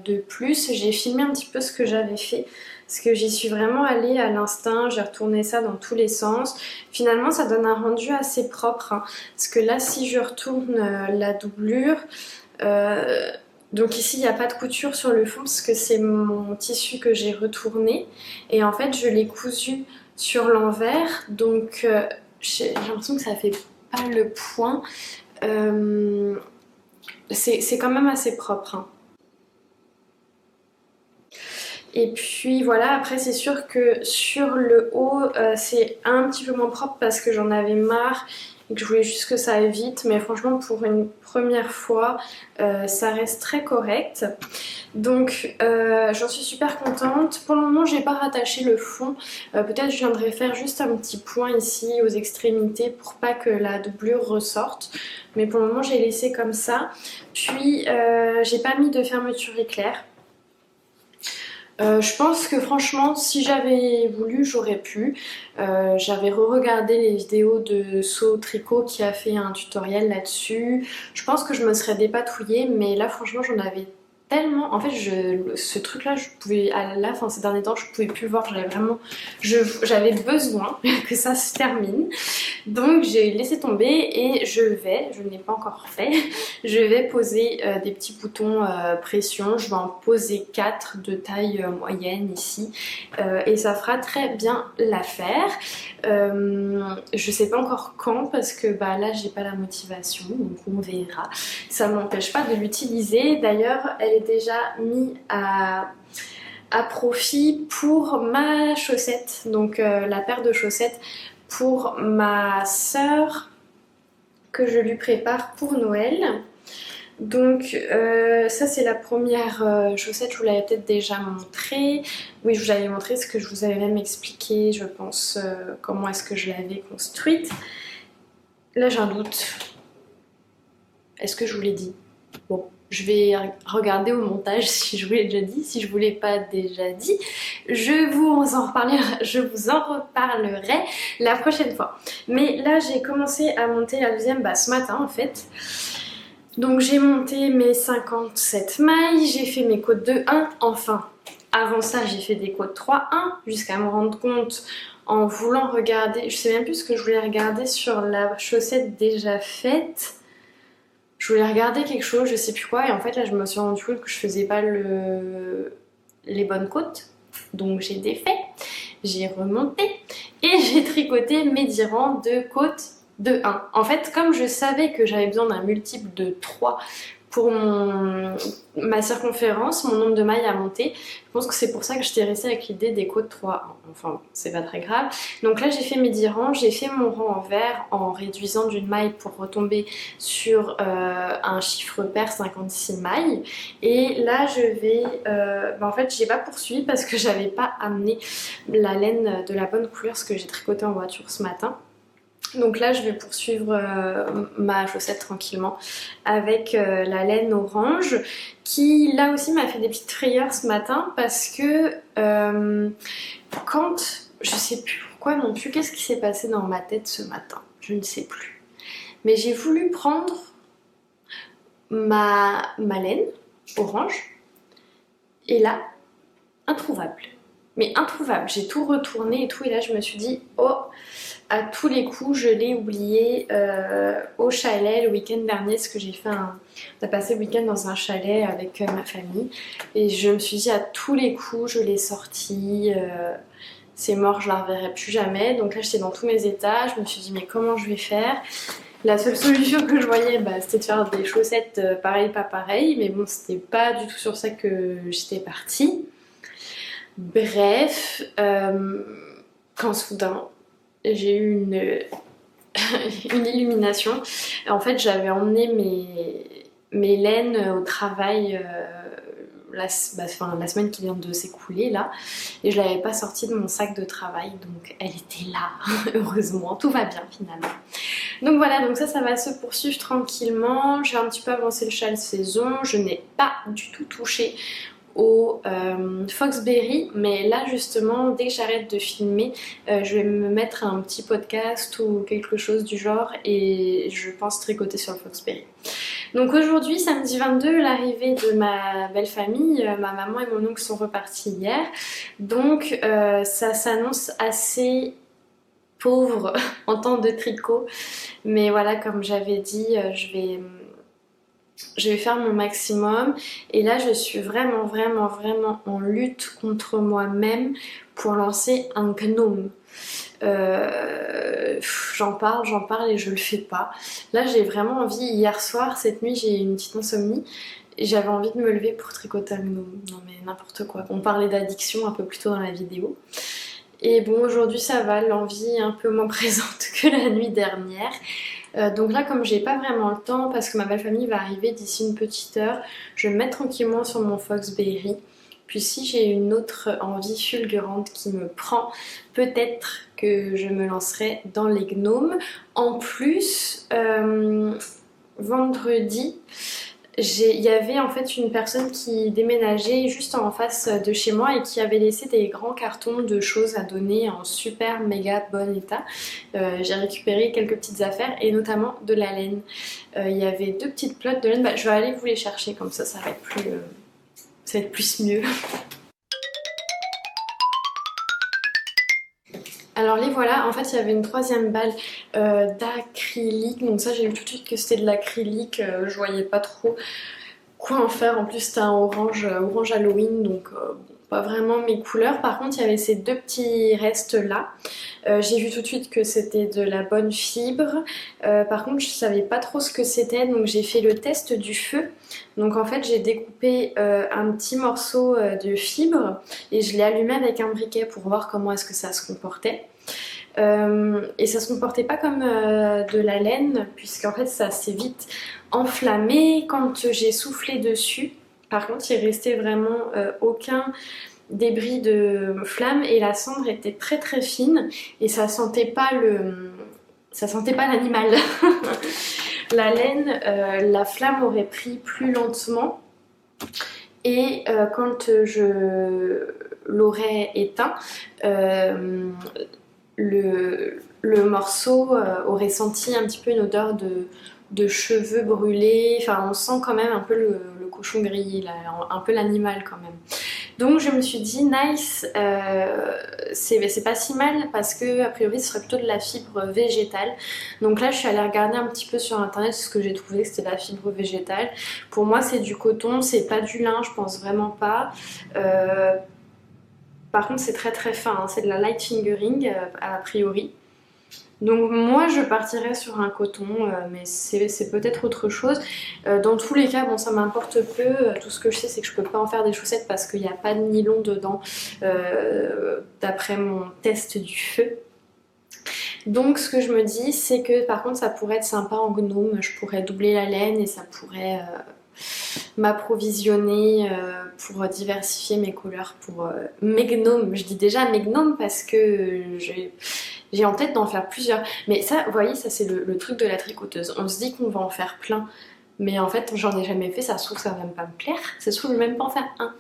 de plus. J'ai filmé un petit peu ce que j'avais fait. Parce que j'y suis vraiment allée à l'instinct, j'ai retourné ça dans tous les sens. Finalement, ça donne un rendu assez propre, hein. Parce que là, si je retourne la doublure, donc ici, il n'y a pas de couture sur le fond parce que c'est mon tissu que j'ai retourné. Et en fait, je l'ai cousu sur l'envers. Donc j'ai l'impression que ça fait pas le point. C'est quand même assez propre, hein. Et puis voilà, après c'est sûr que sur le haut c'est un petit peu moins propre parce que j'en avais marre et que je voulais juste que ça aille vite, mais franchement pour une première fois ça reste très correct. Donc j'en suis super contente. Pour le moment j'ai pas rattaché le fond, peut-être je viendrai faire juste un petit point ici aux extrémités pour pas que la doublure ressorte. Mais pour le moment j'ai laissé comme ça. Puis j'ai pas mis de fermeture éclair. Je pense que franchement si j'avais voulu j'aurais pu. J'avais re-regardé les vidéos de So Tricot qui a fait un tutoriel là-dessus. Je pense que je me serais dépatouillée, mais là franchement j'en avais tellement. En fait ce truc là je pouvais à la fin ces derniers temps je pouvais plus le voir. J'avais besoin que ça se termine. Donc j'ai laissé tomber et je ne l'ai pas encore fait, je vais poser des petits boutons pression. Je vais en poser 4 de taille moyenne ici et ça fera très bien l'affaire. Je sais pas encore quand parce que bah, là j'ai pas la motivation, donc on verra. Ça m'empêche pas de l'utiliser. D'ailleurs elle est déjà mise à profit pour ma chaussette, donc la paire de chaussettes pour ma sœur que je lui prépare pour Noël. Donc ça c'est la première chaussette, je vous l'avais peut-être déjà montré. Oui, je vous l'avais montré, ce que je vous avais même expliqué, je pense, comment est-ce que je l'avais construite. Là j'ai un doute. Est-ce que je vous l'ai dit? Bon, je vais regarder au montage si je vous l'ai déjà dit. Si je vous l'ai pas déjà dit, je vous en reparlerai la prochaine fois. Mais là j'ai commencé à monter la deuxième ce matin en fait. Donc j'ai monté mes 57 mailles, j'ai fait mes côtes de 1, enfin avant ça j'ai fait des côtes 3-1 jusqu'à me rendre compte en voulant regarder, je sais même plus ce que je voulais regarder sur la chaussette déjà faite. Je voulais regarder quelque chose, je sais plus quoi, et en fait là je me suis rendu compte que je faisais pas les bonnes côtes. Donc j'ai défait, j'ai remonté et j'ai tricoté mes 10 rangs de côtes de 1. En fait, comme je savais que j'avais besoin d'un multiple de 3 pour ma circonférence, mon nombre de mailles à monter, je pense que c'est pour ça que j'étais restée avec l'idée des côtes 3. Enfin, c'est pas très grave. Donc là, j'ai fait mes 10 rangs, j'ai fait mon rang envers en réduisant d'une maille pour retomber sur un chiffre pair 56 mailles. Et là, je vais... en fait, j'ai pas poursuivi parce que j'avais pas amené la laine de la bonne couleur, parce que j'ai tricoté en voiture ce matin. Donc là je vais poursuivre ma chaussette tranquillement avec la laine orange qui là aussi m'a fait des petites frayeurs ce matin parce que quand, je sais plus pourquoi non plus, qu'est-ce qui s'est passé dans ma tête ce matin, je ne sais plus. Mais j'ai voulu prendre ma laine orange et là, introuvable. Mais introuvable, j'ai tout retourné et tout et là je me suis dit oh, à tous les coups je l'ai oublié au chalet le week-end dernier parce que on a passé le week-end dans un chalet avec ma famille et je me suis dit à tous les coups je l'ai sorti, c'est mort, je la reverrai plus jamais. Donc là j'étais dans tous mes états, je me suis dit mais comment je vais faire? La seule solution que je voyais c'était de faire des chaussettes pareil pas pareil, mais bon c'était pas du tout sur ça que j'étais partie. Bref, quand soudain j'ai eu une illumination. En fait j'avais emmené mes laines au travail la semaine qui vient de s'écouler là et je l'avais pas sortie de mon sac de travail, donc elle était là. Heureusement, tout va bien finalement. Donc voilà, donc ça va se poursuivre tranquillement. J'ai un petit peu avancé le châle saison, je n'ai pas du tout touché au Foxberry, mais là justement dès que j'arrête de filmer je vais me mettre un petit podcast ou quelque chose du genre et je pense tricoter sur le Foxberry. Donc aujourd'hui, samedi 22, l'arrivée de ma belle famille, ma maman et mon oncle sont repartis hier. Donc ça s'annonce assez pauvre en temps de tricot. Mais voilà, comme j'avais dit, je vais faire mon maximum. Et là, je suis vraiment en lutte contre moi-même pour lancer un gnome. J'en parle et je le fais pas. Là, j'ai vraiment envie. Hier soir, cette nuit, j'ai eu une petite insomnie. Et j'avais envie de me lever pour tricoter un gnome. Non mais n'importe quoi. On parlait d'addiction un peu plus tôt dans la vidéo. Et bon, aujourd'hui ça va, l'envie est un peu moins présente que la nuit dernière. Donc là, comme j'ai pas vraiment le temps, parce que ma belle famille va arriver d'ici une petite heure, je vais me mettre tranquillement sur mon Foxberry. Puis si j'ai une autre envie fulgurante qui me prend, peut-être que je me lancerai dans les gnomes. En plus, vendredi, il y avait en fait une personne qui déménageait juste en face de chez moi et qui avait laissé des grands cartons de choses à donner en super méga bon état. J'ai récupéré quelques petites affaires et notamment de la laine. Il y avait 2 petites pelotes de laine, bah, je vais aller vous les chercher comme ça va être plus mieux. Alors les voilà, en fait il y avait une 3e balle d'acrylique, donc ça j'ai vu tout de suite que c'était de l'acrylique, je voyais pas trop quoi en faire, en plus c'était un orange Halloween, donc bon, pas vraiment mes couleurs. Par contre il y avait ces 2 petits restes là, j'ai vu tout de suite que c'était de la bonne fibre, par contre je savais pas trop ce que c'était, donc j'ai fait le test du feu. Donc en fait j'ai découpé un petit morceau de fibre et je l'ai allumé avec un briquet pour voir comment est-ce que ça se comportait. Et ça se comportait pas comme de la laine, puisqu'en fait ça s'est vite enflammé quand j'ai soufflé dessus. Par contre il restait vraiment aucun débris de flamme et la cendre était très fine et ça sentait pas l'animal. La laine, la flamme aurait pris plus lentement et quand je l'aurais éteint, le morceau aurait senti un petit peu une odeur de cheveux brûlés. Enfin, on sent quand même un peu le cochon grillé, là, un peu l'animal quand même. Donc je me suis dit nice, c'est pas si mal parce que a priori ce serait plutôt de la fibre végétale. Donc là je suis allée regarder un petit peu sur internet ce que j'ai trouvé que c'était de la fibre végétale. Pour moi c'est du coton, c'est pas du lin, je pense vraiment pas. Par contre c'est très fin, hein, c'est de la light fingering a priori. Donc moi je partirais sur un coton, mais c'est peut-être autre chose. Dans tous les cas, bon ça m'importe peu, tout ce que je sais c'est que je peux pas en faire des chaussettes parce qu'il n'y a pas de nylon dedans, d'après mon test du feu. Donc ce que je me dis c'est que par contre ça pourrait être sympa en gnome, je pourrais doubler la laine et ça pourrait m'approvisionner pour diversifier mes couleurs pour mes gnomes. Je dis déjà mes gnomes parce que j'ai en tête d'en faire plusieurs. Mais ça, vous voyez, ça c'est le truc de la tricoteuse. On se dit qu'on va en faire plein. Mais en fait, j'en ai jamais fait, ça se trouve ça va même pas me plaire. Ça se trouve je vais même pas en faire un.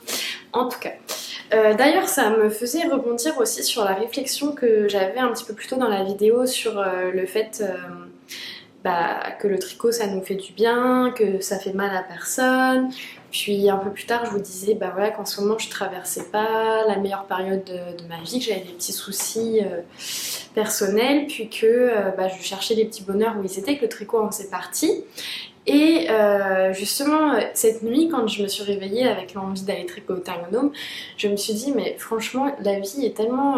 En tout cas. D'ailleurs, ça me faisait rebondir aussi sur la réflexion que j'avais un petit peu plus tôt dans la vidéo sur le fait que le tricot ça nous fait du bien, que ça fait mal à personne. Puis un peu plus tard je vous disais voilà, qu'en ce moment je traversais pas la meilleure période de ma vie, que j'avais des petits soucis personnels, puis que je cherchais des petits bonheurs où ils étaient, que le tricot en faisait partie. Et justement cette nuit quand je me suis réveillée avec l'envie d'aller tricoter un gnome, je me suis dit mais franchement la vie est tellement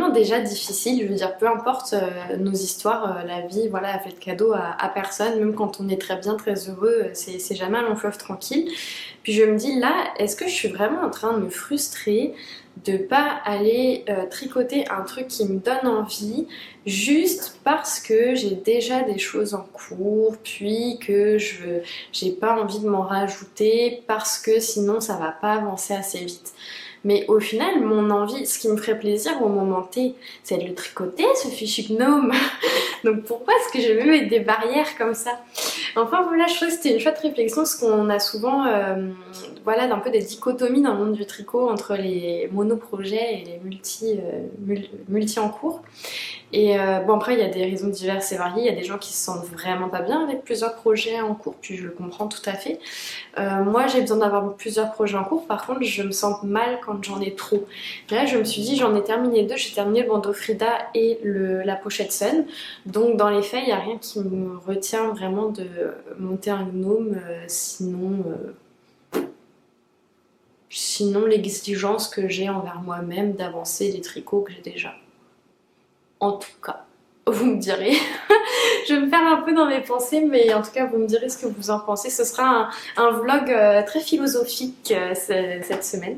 déjà difficile, je veux dire peu importe nos histoires, la vie voilà a fait de cadeau à personne, même quand on est très bien, très heureux, c'est jamais un long fleuve tranquille. Puis je me dis là, est-ce que je suis vraiment en train de me frustrer de pas aller tricoter un truc qui me donne envie juste parce que j'ai déjà des choses en cours, puis que j'ai pas envie de m'en rajouter parce que sinon ça va pas avancer assez vite. Mais au final, mon envie, ce qui me ferait plaisir au moment T, c'est de le tricoter, ce fichu gnome. Donc pourquoi est-ce que je vais me mettre des barrières comme ça? Enfin voilà, je trouve que c'était une chouette réflexion parce qu'on a souvent voilà, un peu des dichotomies dans le monde du tricot entre les monoprojets et les multi en cours. Et bon, après, il y a des raisons diverses et variées. Il y a des gens qui se sentent vraiment pas bien avec plusieurs projets en cours, puis je le comprends tout à fait. Moi, j'ai besoin d'avoir plusieurs projets en cours. Par contre, je me sens mal quand j'en ai trop. Là, je me suis dit, j'en ai terminé deux. J'ai terminé le bandeau Frida et la pochette Sun. Donc, dans les faits, il n'y a rien qui me retient vraiment de monter un gnome. Sinon, l'exigence que j'ai envers moi-même d'avancer les tricots que j'ai déjà. En tout cas, vous me direz. Je vais me faire un peu dans mes pensées, mais en tout cas, vous me direz ce que vous en pensez. Ce sera un vlog très philosophique cette semaine.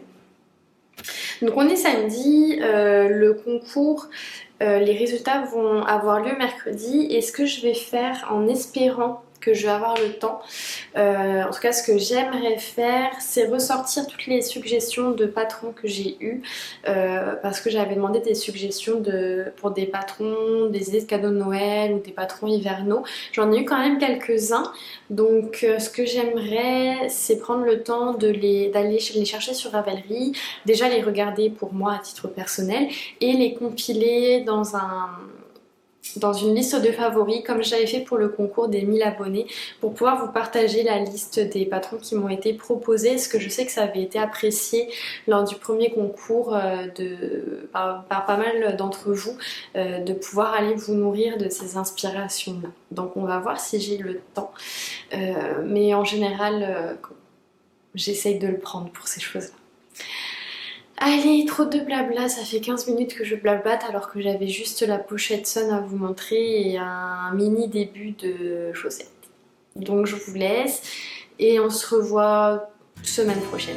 Donc on est samedi, le concours, les résultats vont avoir lieu mercredi. Et ce que je vais faire en espérant que je vais avoir le temps, en tout cas ce que j'aimerais faire, c'est ressortir toutes les suggestions de patrons que j'ai eues, parce que j'avais demandé des suggestions pour des patrons, des idées de cadeaux de Noël ou des patrons hivernaux. J'en ai eu quand même quelques-uns, donc ce que j'aimerais, c'est prendre le temps d'aller les chercher sur Ravelry, déjà les regarder pour moi à titre personnel et les compiler dans une liste de favoris comme j'avais fait pour le concours des 1000 abonnés, pour pouvoir vous partager la liste des patrons qui m'ont été proposés, parce que je sais que ça avait été apprécié lors du premier concours par pas mal d'entre vous, de pouvoir aller vous nourrir de ces inspirations là. Donc on va voir si j'ai le temps, mais en général j'essaye de le prendre pour ces choses là. Allez, trop de blabla, ça fait 15 minutes que je blablate alors que j'avais juste la pochette Sun à vous montrer et un mini début de chaussettes. Donc je vous laisse et on se revoit semaine prochaine.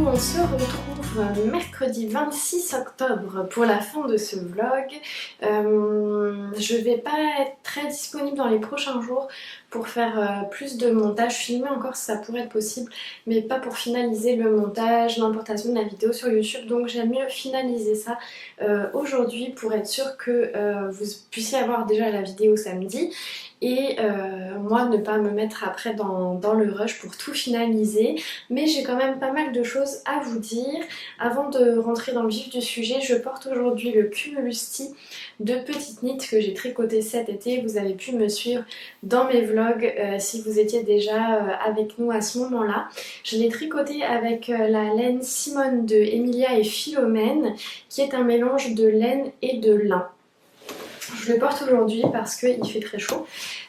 On se retrouve mercredi 26 octobre pour la fin de ce vlog. Je vais pas être très disponible dans les prochains jours pour faire plus de montage. Filmer encore si ça pourrait être possible, mais pas pour finaliser le montage, l'importation de la vidéo sur YouTube. Donc j'aime mieux finaliser ça aujourd'hui pour être sûr que vous puissiez avoir déjà la vidéo samedi. Et moi ne pas me mettre après dans le rush pour tout finaliser, mais j'ai quand même pas mal de choses à vous dire. Avant de rentrer dans le vif du sujet, je porte aujourd'hui le Cumulus Tee de Petite Knit que j'ai tricoté cet été. Vous avez pu me suivre dans mes vlogs si vous étiez déjà avec nous à ce moment là. Je l'ai tricoté avec la laine Simone de Emilia et Philomène, qui est un mélange de laine et de lin. Je le porte aujourd'hui parce qu'il fait très chaud.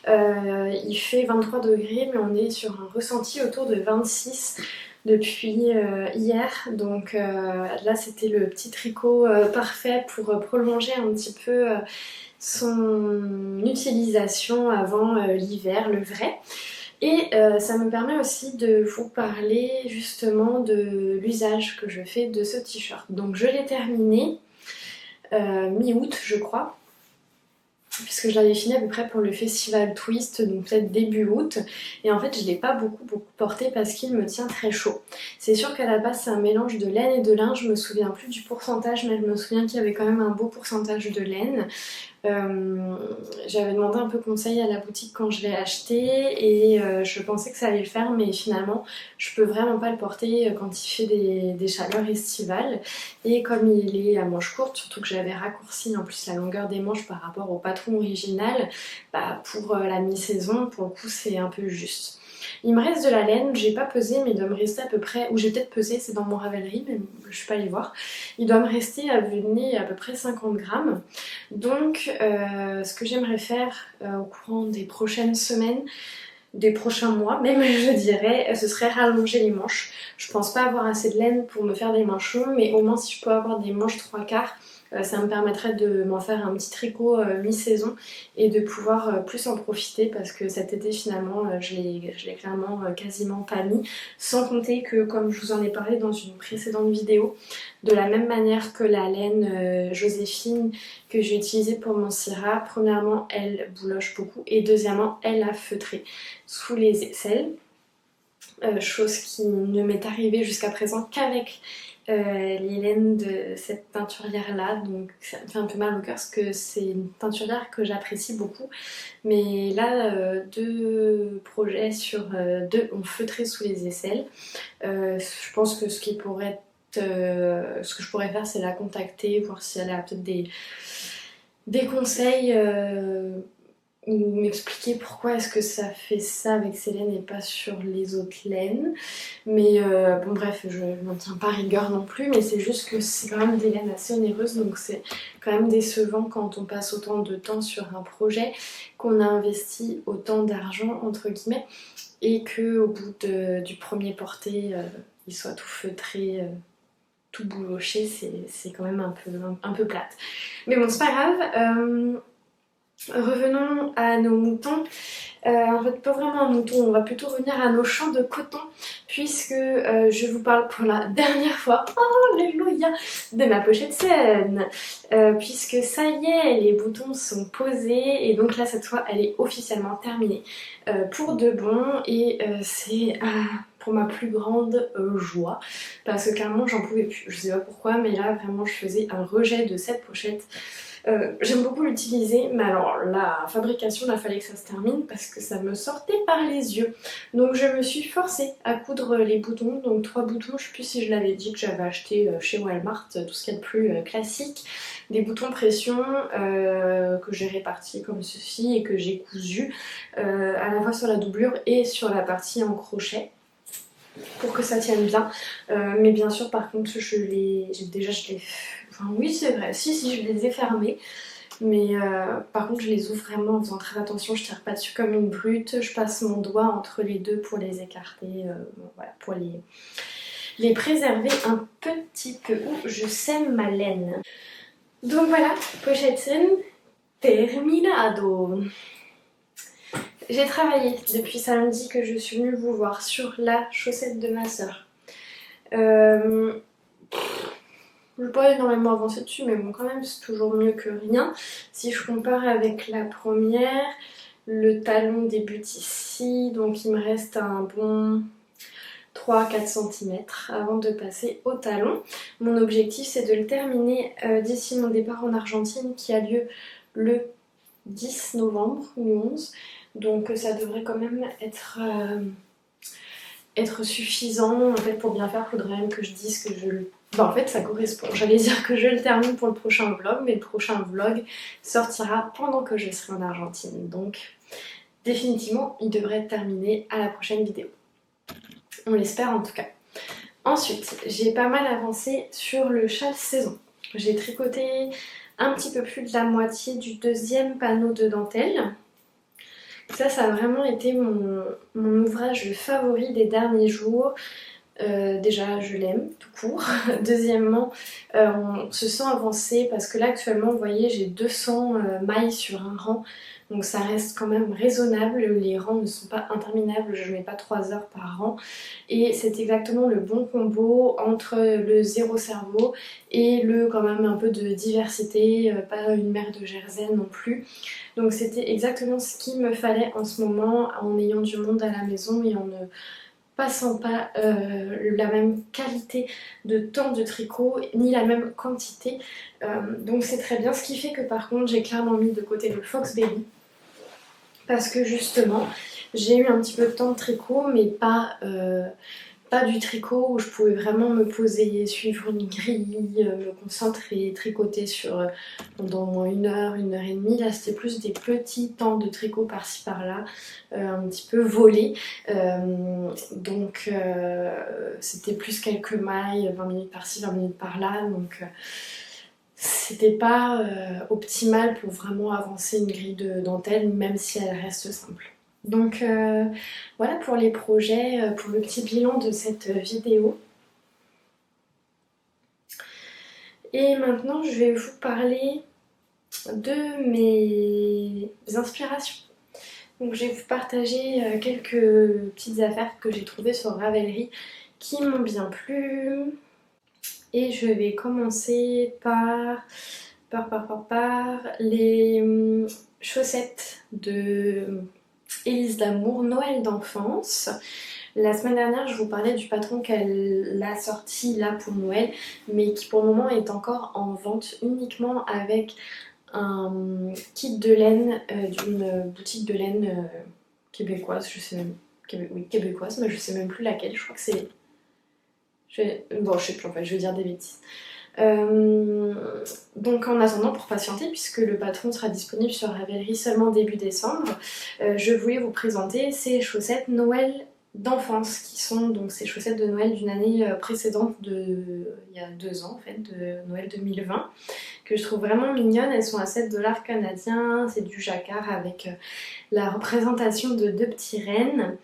Il fait 23 degrés, mais on est sur un ressenti autour de 26 depuis hier. Donc là, c'était le petit tricot parfait pour prolonger un petit peu son utilisation avant l'hiver, le vrai. Et ça me permet aussi de vous parler justement de l'usage que je fais de ce t-shirt. Donc je l'ai terminé mi-août, je crois, puisque je l'avais fini à peu près pour le festival Twist, donc peut-être début août, et en fait je l'ai pas beaucoup porté parce qu'il me tient très chaud. C'est sûr qu'à la base c'est un mélange de laine et de lin, je me souviens plus du pourcentage, mais je me souviens qu'il y avait quand même un beau pourcentage de laine. J'avais demandé un peu conseil à la boutique quand je l'ai acheté et je pensais que ça allait le faire, mais finalement je peux vraiment pas le porter quand il fait des chaleurs estivales, et comme il est à manches courtes, surtout que j'avais raccourci en plus la longueur des manches par rapport au patron original, bah pour la mi-saison pour le coup c'est un peu juste. Il me reste de la laine, j'ai pas pesé, mais il doit me rester à peu près, ou j'ai peut-être pesé, c'est dans mon Ravelry, mais je suis pas allée voir. Il doit me rester à vue de nez à peu près 50 grammes. Donc ce que j'aimerais faire au courant des prochaines semaines, des prochains mois même je dirais, ce serait rallonger les manches. Je pense pas avoir assez de laine pour me faire des manches longues, mais au moins si je peux avoir des manches 3/4, Ça me permettrait de m'en faire un petit tricot mi-saison et de pouvoir plus en profiter parce que cet été finalement je l'ai clairement quasiment pas mis. Sans compter que, comme je vous en ai parlé dans une précédente vidéo, de la même manière que la laine Joséphine que j'ai utilisée pour mon cirah, premièrement elle bouloche beaucoup et deuxièmement elle a feutré sous les aisselles. Chose qui ne m'est arrivée jusqu'à présent qu'avec les laines de cette teinturière là, donc ça me fait un peu mal au cœur parce que c'est une teinturière que j'apprécie beaucoup, mais là deux projets sur deux ont feutré sous les aisselles. Je pense que ce que je pourrais faire, c'est la contacter, voir si elle a peut-être des conseils ou m'expliquer pourquoi est-ce que ça fait ça avec ces laines et pas sur les autres laines. Mais bon bref, je n'en tiens pas rigueur non plus, mais c'est juste que c'est quand même des laines assez onéreuses, donc c'est quand même décevant quand on passe autant de temps sur un projet, qu'on a investi autant d'argent entre guillemets, et qu'au bout du premier porté, il soit tout feutré, tout bouloché, c'est quand même un peu plate. Mais bon, c'est pas grave. Revenons à nos moutons. En fait, pas vraiment un mouton, on va plutôt revenir à nos champs de coton, puisque je vous parle pour la dernière fois, oh alléluia, de ma pochette scène, puisque ça y est, les boutons sont posés, et donc là cette fois elle est officiellement terminée pour de bon, et c'est pour ma plus grande joie, parce que clairement j'en pouvais plus, je sais pas pourquoi, mais là vraiment je faisais un rejet de cette pochette. J'aime beaucoup l'utiliser, mais alors la fabrication, il a fallu que ça se termine parce que ça me sortait par les yeux. Donc je me suis forcée à coudre les boutons, donc 3 boutons, je sais plus si je l'avais dit que j'avais acheté chez Walmart, tout ce qu'il y a de plus classique. Des boutons pression que j'ai répartis comme ceci et que j'ai cousu à la fois sur la doublure et sur la partie en crochet, pour que ça tienne bien. Mais bien sûr, par contre, je les... Enfin oui, c'est vrai, si, je les ai fermés. Mais par contre, je les ouvre vraiment en faisant très attention. Je tire pas dessus comme une brute. Je passe mon doigt entre les deux pour les écarter. Bon, voilà, pour les préserver un petit peu. Ouh, je sème ma laine. Donc voilà, pochette terminado. J'ai travaillé depuis samedi que je suis venue vous voir sur la chaussette de ma soeur. Je n'ai pas énormément avancé dessus, mais bon, quand même, c'est toujours mieux que rien. Si je compare avec la première, le talon débute ici, donc il me reste un bon 3-4 cm avant de passer au talon. Mon objectif, c'est de le terminer d'ici mon départ en Argentine, qui a lieu le 10 novembre ou le 11. Donc ça devrait quand même être suffisant. En fait, pour bien faire, il faudrait même que je dise que je le... Bah, en fait, ça correspond. J'allais dire que je le termine pour le prochain vlog, mais le prochain vlog sortira pendant que je serai en Argentine. Donc, définitivement, il devrait être terminé à la prochaine vidéo. On l'espère en tout cas. Ensuite, j'ai pas mal avancé sur le châle saison. J'ai tricoté un petit peu plus de la moitié du deuxième panneau de dentelle. Ça a vraiment été mon ouvrage favori des derniers jours. Déjà, je l'aime tout court. Deuxièmement, on se sent avancé parce que là, actuellement, vous voyez, j'ai 200 mailles sur un rang. Donc ça reste quand même raisonnable. Les rangs ne sont pas interminables, je ne mets pas 3 heures par rang. Et c'est exactement le bon combo entre le zéro cerveau et le quand même un peu de diversité, pas une mer de Jersey non plus. Donc c'était exactement ce qu'il me fallait en ce moment, en ayant du monde à la maison et en ne passant pas la même qualité de temps de tricot ni la même quantité. Donc c'est très bien, ce qui fait que par contre j'ai clairement mis de côté le Fox Baby parce que justement j'ai eu un petit peu de temps de tricot, mais pas du tricot où je pouvais vraiment me poser, suivre une grille, me concentrer, tricoter sur pendant au moins 1 heure et demie. Là c'était plus des petits temps de tricot par-ci par-là, un petit peu volés. Donc c'était plus quelques mailles, 20 minutes par-ci, 20 minutes par-là. Donc c'était pas optimal pour vraiment avancer une grille de dentelle, même si elle reste simple. Donc voilà pour les projets, pour le petit bilan de cette vidéo. Et maintenant je vais vous parler de mes inspirations. Donc je vais vous partager quelques petites affaires que j'ai trouvées sur Ravelry qui m'ont bien plu. Et je vais commencer par les chaussettes de Élise Damour, Noël d'enfance. La semaine dernière, je vous parlais du patron qu'elle a sorti là pour Noël, mais qui pour le moment est encore en vente uniquement avec un kit de laine d'une boutique de laine québécoise, je sais même, oui, québécoise, mais je sais même plus laquelle, je crois que c'est... Bon, je sais plus en fait, je vais dire des bêtises. Donc en attendant, pour patienter, puisque le patron sera disponible sur Ravelry seulement début décembre, je voulais vous présenter ces chaussettes Noël d'enfance, qui sont donc ces chaussettes de Noël d'une année précédente, il y a 2 ans en fait, de Noël 2020, que je trouve vraiment mignonnes. Elles sont à 7$ canadiens, c'est du jacquard avec la représentation de 2 petits rennes.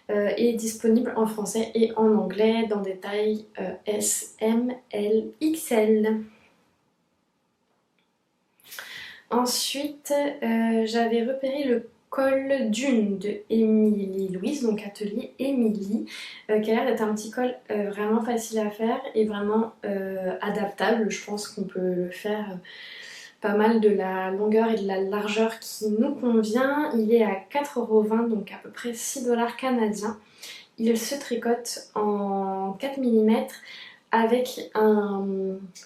Est disponible en français et en anglais dans des tailles S, M, L, XL. Ensuite, j'avais repéré le col Dune de Émilie Louise, donc atelier Émilie, qui a l'air d'être un petit col vraiment facile à faire et vraiment adaptable. Je pense qu'on peut le faire pas mal de la longueur et de la largeur qui nous convient. Il est à 4,20 €, donc à peu près 6$ canadiens. Il se tricote en 4 mm avec un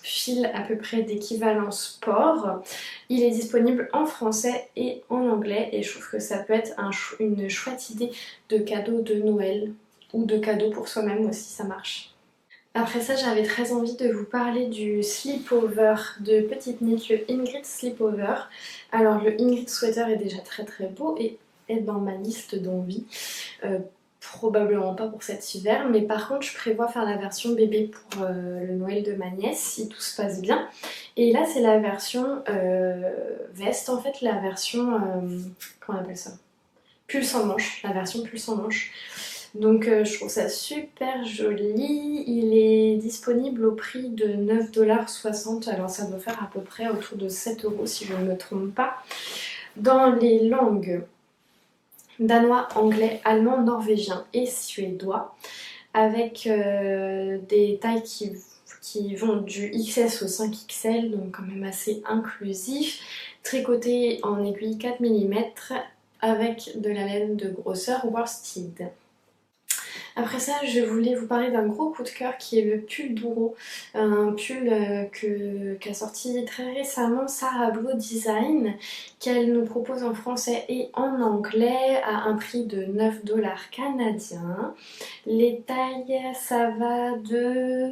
fil à peu près d'équivalence port. Il est disponible en français et en anglais et je trouve que ça peut être une chouette idée de cadeau de Noël ou de cadeau pour soi-même aussi, ça marche. Après ça, j'avais très envie de vous parler du slipover de Petite Knit, le Ingrid Slipover. Alors le Ingrid Sweater est déjà très très beau et est dans ma liste d'envie. Probablement pas pour cet hiver, mais par contre je prévois faire la version bébé pour le Noël de ma nièce si tout se passe bien. Et là c'est la version veste, en fait la version, comment on appelle ça, pull sans manche, la version pull sans manche. Donc je trouve ça super joli. Il est disponible au prix de 9,60 $, alors ça doit faire à peu près autour de 7 € si je ne me trompe pas. Dans les langues danois, anglais, allemand, norvégien et suédois, avec des tailles qui vont du XS au 5XL, donc quand même assez inclusif, tricoté en aiguille 4 mm avec de la laine de grosseur worsted. Après ça, je voulais vous parler d'un gros coup de cœur qui est le pull Douro, un pull qu'a sorti très récemment Sarah Blow Design, qu'elle nous propose en français et en anglais à un prix de 9$ canadiens. Les tailles, ça va de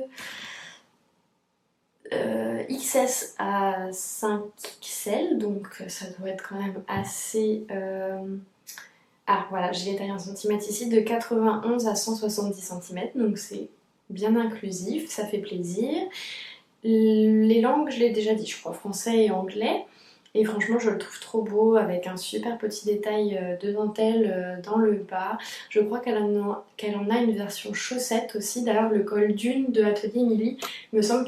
XS à 5XL, donc ça doit être quand même assez... Ah voilà, j'ai les tailles en centimètres ici, de 91 à 170 cm, donc c'est bien inclusif, ça fait plaisir. Les langues, je l'ai déjà dit, je crois, français et anglais. Et franchement, je le trouve trop beau, avec un super petit détail de dentelle dans le bas. Je crois qu'elle en a une version chaussette aussi. D'ailleurs, le col Dune de Atelier Émilie, il me semble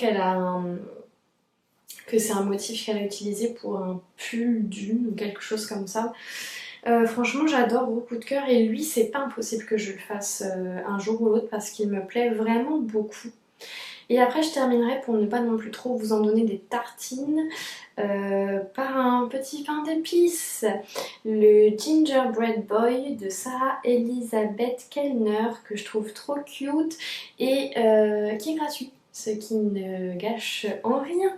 que c'est un motif qu'elle a utilisé pour un pull Dune ou quelque chose comme ça. Franchement j'adore, gros coup de cœur, et lui c'est pas impossible que je le fasse un jour ou l'autre parce qu'il me plaît vraiment beaucoup. Et après je terminerai, pour ne pas non plus trop vous en donner des tartines, par un petit pain d'épices, le Gingerbread Boy de Sarah Elisabeth Kellner, que je trouve trop cute et qui est gratuit, ce qui ne gâche en rien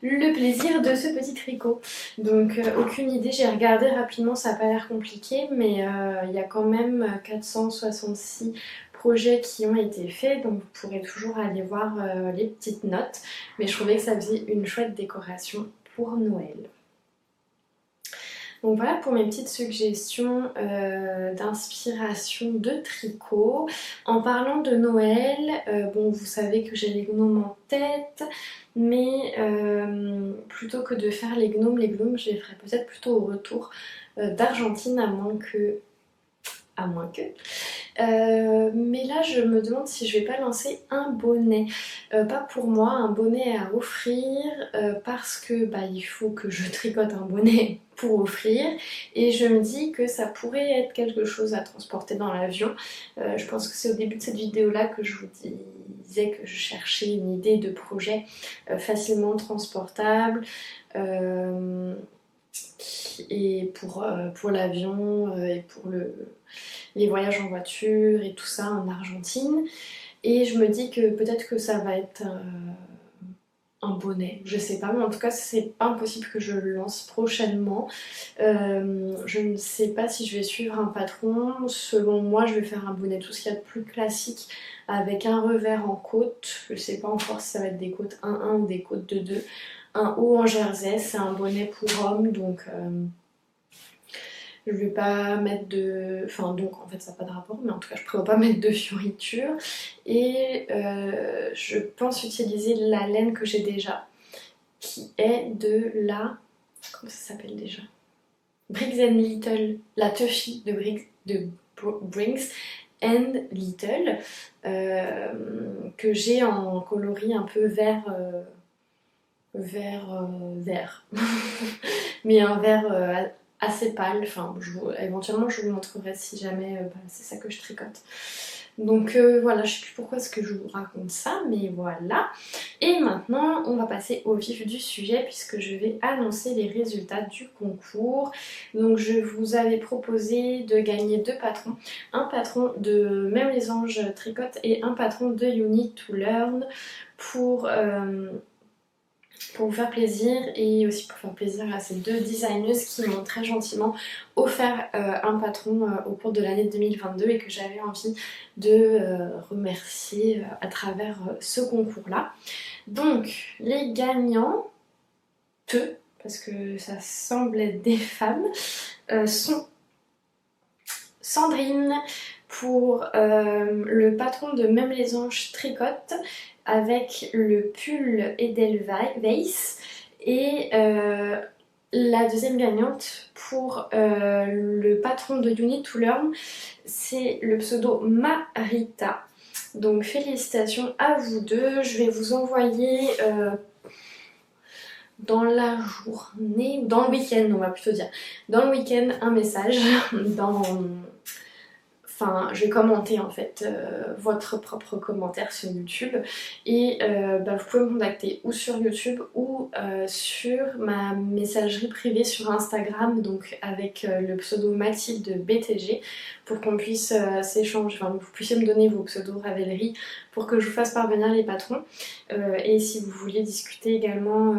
le plaisir de ce petit tricot. Donc aucune idée, j'ai regardé rapidement, ça n'a pas l'air compliqué, mais il y a quand même 466 projets qui ont été faits, donc vous pourrez toujours aller voir les petites notes, mais je trouvais que ça faisait une chouette décoration pour Noël. Donc voilà pour mes petites suggestions d'inspiration de tricot. En parlant de Noël, bon vous savez que j'ai les gnomes en tête, mais plutôt que de faire les gnomes, je les ferai peut-être plutôt au retour d'Argentine, à moins que... Mais là je me demande si je vais pas lancer un bonnet. Pas pour moi, un bonnet à offrir parce que bah, il faut que je tricote un bonnet pour offrir et je me dis que ça pourrait être quelque chose à transporter dans l'avion. Je pense que c'est au début de cette vidéo là que je vous disais que je cherchais une idée de projet facilement transportable et pour l'avion et pour les voyages en voiture et tout ça en Argentine. Et je me dis que peut-être que ça va être un bonnet, je sais pas, mais en tout cas c'est pas impossible que je le lance prochainement. Je ne sais pas si je vais suivre un patron. Selon moi je vais faire un bonnet tout ce qu'il y a de plus classique avec un revers en côte. Je sais pas encore si ça va être des côtes 1-1 ou des côtes 2-2. Un haut en jersey, c'est un bonnet pour homme donc je vais pas mettre de... Enfin donc en fait ça n'a pas de rapport mais en tout cas je prévois pas mettre de fioritures et je pense utiliser la laine que j'ai déjà qui est de la... Comment ça s'appelle déjà? Briggs and Little, la Tuffy de Briggs and Little que j'ai en coloris un peu vert vert mais un vert assez pâle, enfin éventuellement je vous montrerai si jamais bah, c'est ça que je tricote. Donc voilà, je sais plus pourquoi est-ce que je vous raconte ça, mais voilà. Et maintenant on va passer au vif du sujet puisque je vais annoncer les résultats du concours. Donc je vous avais proposé de gagner deux patrons, un patron de Même les Anges Tricote et un patron de You Need to Learn pour vous faire plaisir et aussi pour faire plaisir à ces deux designeuses qui m'ont très gentiment offert un patron au cours de l'année 2022 et que j'avais envie de remercier à travers ce concours là. Donc les gagnants, parce que ça semble être des femmes, sont Sandrine pour le patron de Même les Anges Tricote avec le pull Edelweiss et la deuxième gagnante pour le patron de You Need to Learn, c'est le pseudo Marita. Donc félicitations à vous deux, je vais vous envoyer dans la journée, dans le week-end on va plutôt dire, dans le week-end un message Enfin, je vais commenter en fait votre propre commentaire sur YouTube et bah, vous pouvez me contacter ou sur YouTube ou sur ma messagerie privée sur Instagram, donc avec le pseudo Mathilde BTG pour qu'on puisse s'échanger, enfin vous puissiez me donner vos pseudos Ravelry pour que je vous fasse parvenir les patrons et si vous voulez discuter également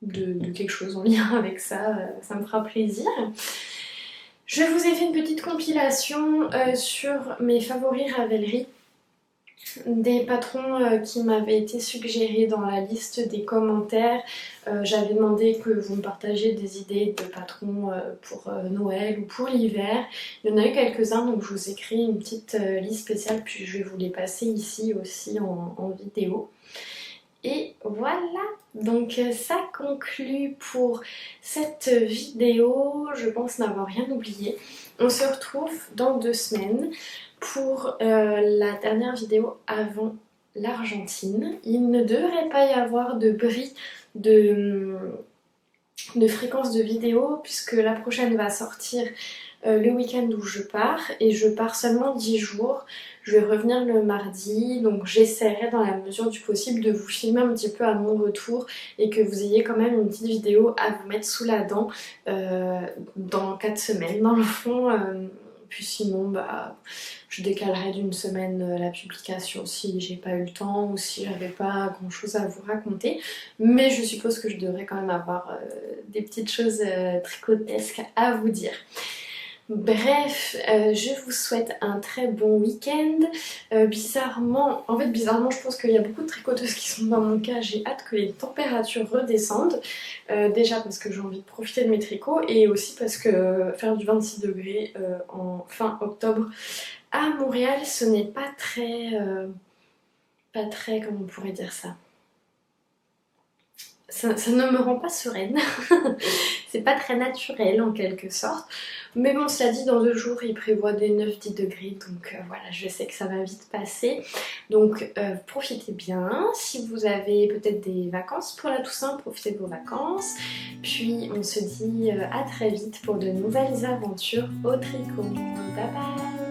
de quelque chose en lien avec ça, ça me fera plaisir. Je vous ai fait une petite compilation sur mes favoris Ravelry, des patrons qui m'avaient été suggérés dans la liste des commentaires. J'avais demandé que vous me partagiez des idées de patrons pour Noël ou pour l'hiver. Il y en a eu quelques-uns donc je vous ai créé une petite liste spéciale puis je vais vous les passer ici aussi en vidéo. Et voilà, donc ça conclut pour cette vidéo, je pense n'avoir rien oublié. On se retrouve dans 2 semaines pour la dernière vidéo avant l'Argentine. Il ne devrait pas y avoir de bris de fréquence de vidéo puisque la prochaine va sortir le week-end où je pars et je pars seulement 10 jours. Je vais revenir le mardi, donc j'essaierai dans la mesure du possible de vous filmer un petit peu à mon retour et que vous ayez quand même une petite vidéo à vous mettre sous la dent dans 4 semaines dans le fond. Puis sinon, bah, je décalerai d'une semaine la publication si j'ai pas eu le temps ou si j'avais pas grand chose à vous raconter. Mais je suppose que je devrais quand même avoir des petites choses tricotesques à vous dire. Bref, je vous souhaite un très bon week-end. Bizarrement, je pense qu'il y a beaucoup de tricoteuses qui sont dans mon cas. J'ai hâte que les températures redescendent. Déjà parce que j'ai envie de profiter de mes tricots et aussi parce que faire du 26 degrés en fin octobre à Montréal, ce n'est pas très, comment on pourrait dire ça. ça ne me rend pas sereine. C'est pas très naturel en quelque sorte. Mais bon, cela dit, dans 2 jours, il prévoit des 9-10 degrés. Donc voilà, je sais que ça va vite passer. Donc profitez bien. Si vous avez peut-être des vacances pour la Toussaint, profitez de vos vacances. Puis on se dit à très vite pour de nouvelles aventures au tricot. Bye bye!